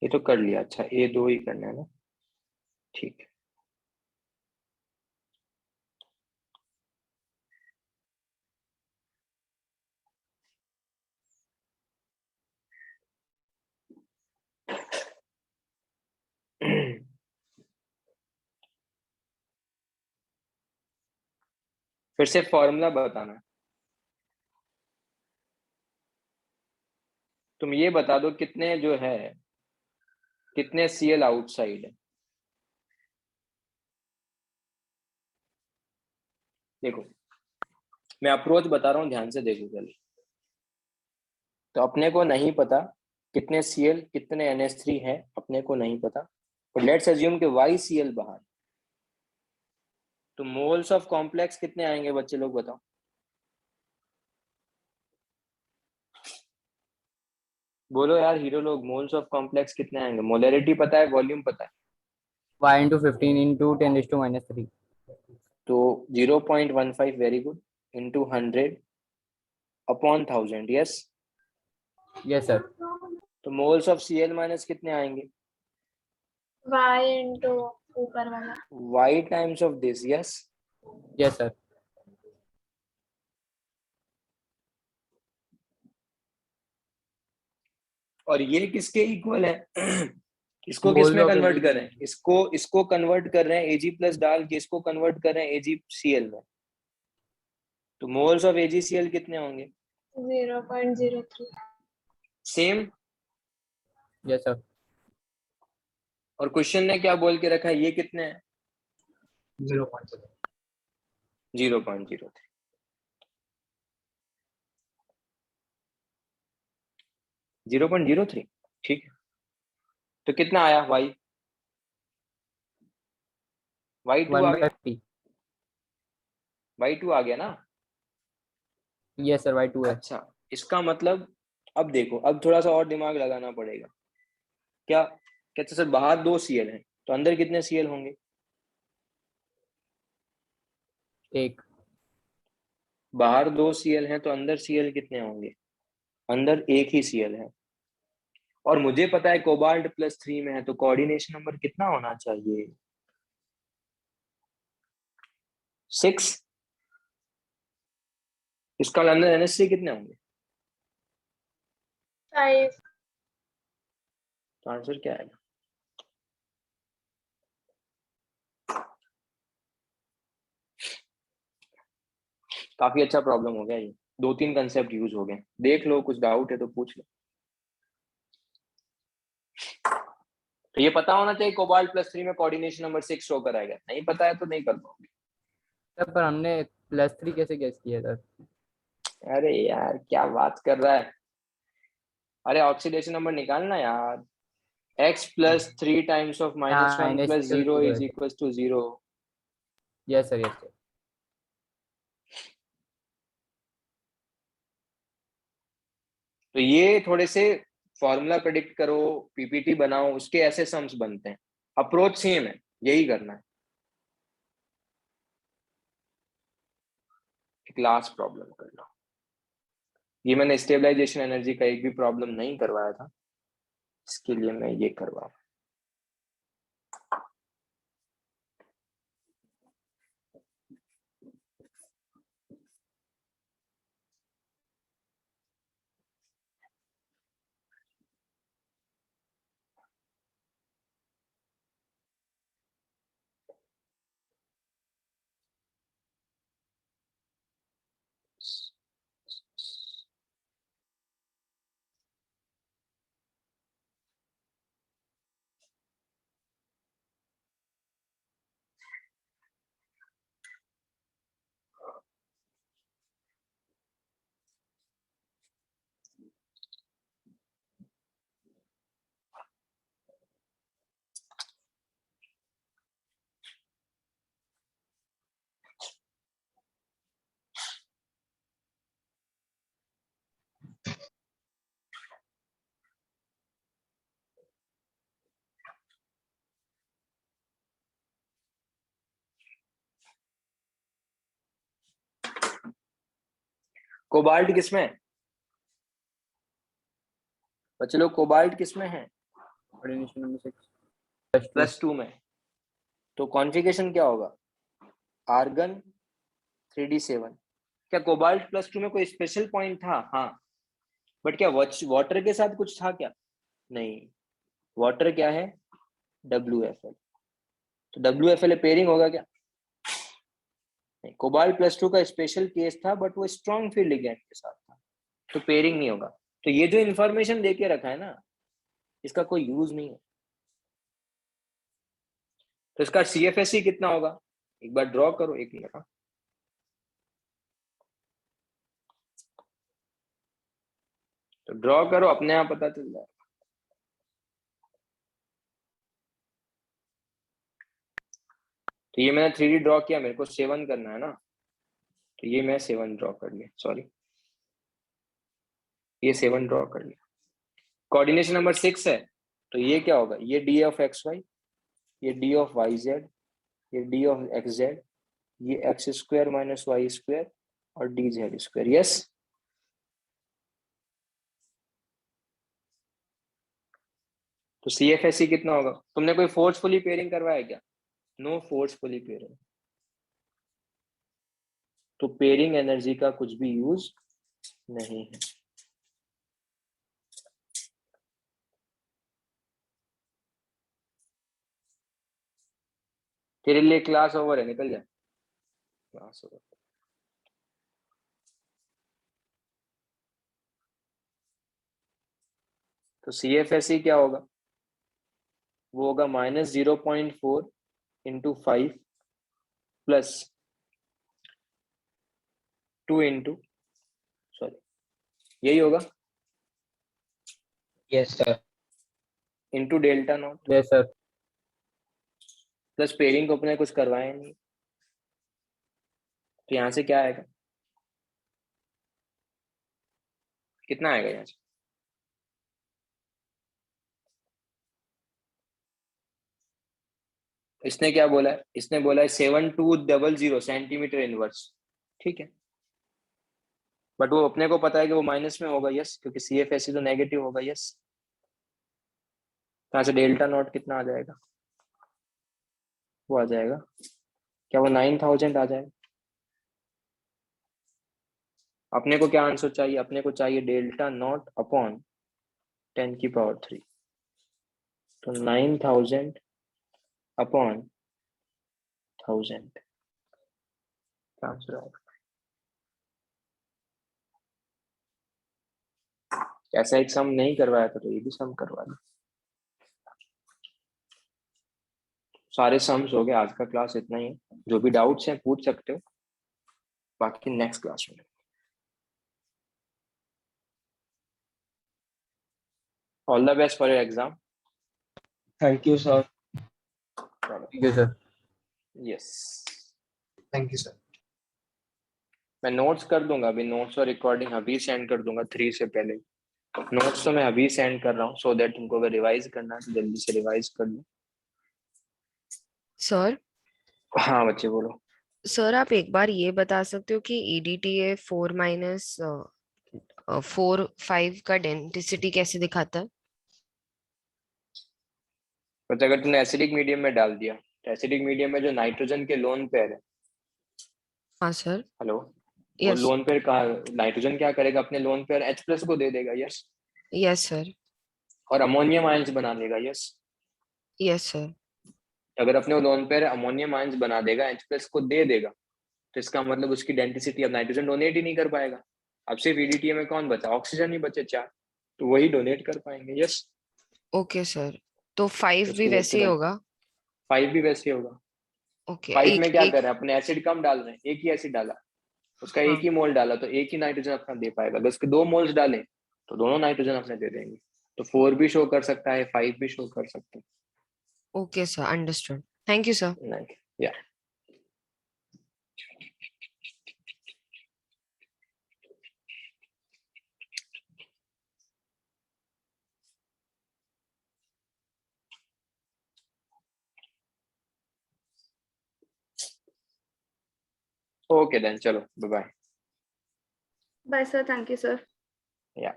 ये तो कर लिया। अच्छा A2 ही करना है ना? ठीक है। फिर से फॉर्मूला बताना। तुम ये बता दो कितने जो है, कितने Cl आउटसाइड है। देखो मैं अप्रोच बता रहा हूँ, ध्यान से देखो पहले। तो अपने को नहीं पता कितने Cl कितने NH3 है, अपने को नहीं पता। और लेट्स अज्यूम कि YCl बाहर। तो मोल्स ऑफ कॉम्प्लेक्स कितने आएंगे बच्चे लोग बताओ? बोलो यार हीरो लोग, मोल्स ऑफ कॉम्प्लेक्स कितने आएंगे? मोलैरिटी पता है, वॉल्यूम पता है। y into 15 into 10⁻³ तो 0.15 very good into 100 upon 1000। Yes. yes sir तो मोल्स ऑफ Cl माइनस कितने आएंगे? y into ऊपर वाला Y times of this. Yes. yes sir और ये किसके इक्वल है? इसको किस Moles में of कन्वर्ट Ag कर रहे हैं? इसको कन्वर्ट कर रहे हैं Ag प्लस डाल के, इसको कन्वर्ट कर रहे हैं AgCl में। तो मोल्स ऑफ AgCl कितने होंगे? 0.03 सेम। yes sir और क्वेश्चन ने क्या बोल के रखा है, ये कितने हैं? 0.0। 0.03। 0.03, ठीक है। तो कितना आया वाई? y2 आ गया, 1/p। y2 आ गया ना? यस सर, y2 है। अच्छा, इसका मतलब अब देखो, अब थोड़ा सा और दिमाग लगाना पड़ेगा। क्या कहते सर, बाहर 2 सीएल हैं तो अंदर कितने सीएल होंगे? एक। बाहर 2 सीएल हैं तो अंदर सीएल कितने होंगे? अंदर एक ही सीएल है। और मुझे पता है कोबाल्ट +3 में है, तो कोऑर्डिनेशन नंबर कितना होना चाहिए? 6। इसका अंदर एनएससी कितने होंगे? 5। तो आंसर क्या आएगा? काफी अच्छा प्रॉब्लम हो गया ये, 2-3 कंसेप्ट यूज हो गए। देख लो, कुछ डाउट है तो पूछ लो। तो ये पता होना चाहिए कोबाल्ट +3 में कोऑर्डिनेशन नंबर 6 शो कराएगा। नहीं पता है तो नहीं कर पाओगे। सर पर हमने +3 कैसे गेस किया सर? अरे यार क्या बात कर रहा है, अरे ऑक्सीडेशन नंबर निकालना यार। x + 3 टाइम्स ऑफ हाँ, -1 + NaCl 0 0 है is sir. Equal to 0। Yes sir, yes sir. तो ये थोड़े से फॉर्मूला प्रेडिक्ट करो, पीपीटी बनाओ, उसके ऐसे सम्स बनते हैं। अप्रोच सेम है, यही करना है। एक लास्ट प्रॉब्लम कर लो। ये मैंने स्टेबलाइजेशन एनर्जी का एक भी प्रॉब्लम नहीं करवाया था, इसके लिए मैं ये करवा। कोबाल्ट किसमें है बच्चे लोग? कोबाल्ट किसमें है? कोऑर्डिनेशन नंबर 6 +2 में। तो कॉन्फ़िगरेशन क्या होगा? Argon 3d7। क्या कोबाल्ट +2 में कोई स्पेशल पॉइंट था? हाँ। बट क्या वाटर के साथ कुछ था क्या? नहीं। वाटर क्या है? WFL। तो WFL पेयरिंग होगा क्या? नहीं। कोबाल्ट +2 का स्पेशल केस था, बट वो स्ट्रॉन्ग फील्ड लिगेंड के साथ था, तो पेयरिंग नहीं होगा। तो ये जो इंफॉर्मेशन देके रखा है ना, इसका कोई यूज नहीं है। तो इसका CFSE कितना होगा? एक बार ड्रॉ करो, 1 मिनट। तो ड्रॉ करो, अपने आप पता चल जाएगा। तो ये मैंने 3D ड्रॉ किया, मेरे को 7 करना है ना, तो ये मैं 7 ड्रॉ कर लिया, सॉरी, ये 7 ड्रॉ कर लिया। कोऑर्डिनेशन नंबर 6 है, तो ये क्या होगा? ये D(x(y), ये D(y(z), ये D(x(z), ये x² - y² और dz²। यस। तो CFSE कितना होगा? तुमने कोई फोर्सफुली पेयरिंग करवाया क्या? No forcefully pairing. तो पेयरिंग एनर्जी का कुछ भी यूज नहीं है। तेरे लिए क्लास ओवर है, निकल जा। Class over. तो CFSE क्या होगा? वो होगा -0.4 इंटू 5 प्लस 2 इंटू, सॉरी, यही होगा, yes sir. Into delta not yes sir. Plus pairing को अपने कुछ करवाया नहीं, तो यहाँ से क्या आएगा, कितना आएगा यहाँ से? इसने क्या बोला है, इसने बोला है 7200 सेंटीमीटर इनवर्स, ठीक है, बट वो अपने को पता है कि वो माइनस में होगा, यस, क्योंकि CFSE तो नेगेटिव होगा, यस। यहाँ से डेल्टा नॉट कितना आ जाएगा, वो आ जाएगा, क्या वो 9000 आ जाएगा? अपने को क्या आंसर चाहिए, अपने को चाहिए डेल्टा नॉट अपॉन 10⁻³ तो 9000 अपॉन 1000 आंसर आएगा। ऐसा एक सम नहीं करवाया था तो ये भी सम करवा दो। सारे सम्स हो गए, आज का क्लास इतना ही है, जो भी डाउट्स हैं पूछ सकते हो, बाकी नेक्स्ट क्लास में। All the best for your exam. Thank you sir. Thank you sir. Yes, thank you sir. मैं नोट्स कर दूंगा अभी, नोट्स और रिकॉर्डिंग अभी सेंड कर दूंगा 3 से पहले। नोट्स तो मैं अभी सेंड कर रहा हूँ, सो दैट तुमको अगर रिवाइज करना है तो जल्दी से रिवाइज कर लो। सर हाँ बच्चे बोलो। सर आप एक बार ये बता सकते हो कि EDTA 4 माइनस 4 5 का डेंसिटी कैसे दिखाता है? बट अगर तुमने एसिडिक मीडियम में डाल दिया तो एसिडिक मीडियम में जो नाइट्रोजन के लोन पेयर है, हाँ सर। हेलो, वो यस लोन पेयर का नाइट्रोजन क्या करेगा, अपने लोन पेयर H+ को दे देगा, यस, यस सर। और अमोनियम आयंस बना देगा, यस। Yes sir. अगर अपने लोन पेयर अमोनियम आयंस बना देगा, H+ को दे देगा, तो इसका मतलब उसकी डेंसिटी, अब नाइट्रोजन डोनेट ही नहीं कर पाएगा, अब सिर्फ EDTA में कौन बचा, ऑक्सीजन ही बचे 4, तो वही डोनेट कर पाएंगे, यस। ओके सर, तो 5 उसकी भी वजह वैसे से ही होगा? 5 भी वैसे होगा। ओके 5 एक में क्या एक कर रहे हैं, अपने एसिड कम डाल रहे हैं, एक ही एसिड डाला, उसका एक हाँ ही मोल डाला, तो एक ही नाइट्रोजन अपना दे पाएगा। अगर उसके 2 मोल्स डालें तो दोनों नाइट्रोजन अपने दे देंगे, तो 4 भी शो कर सकता है, 5 भी शो कर सकता okay sir, understood. Thank you sir. है, या। ओके देन, चलो bye bye. Bye sir, thank you sir. या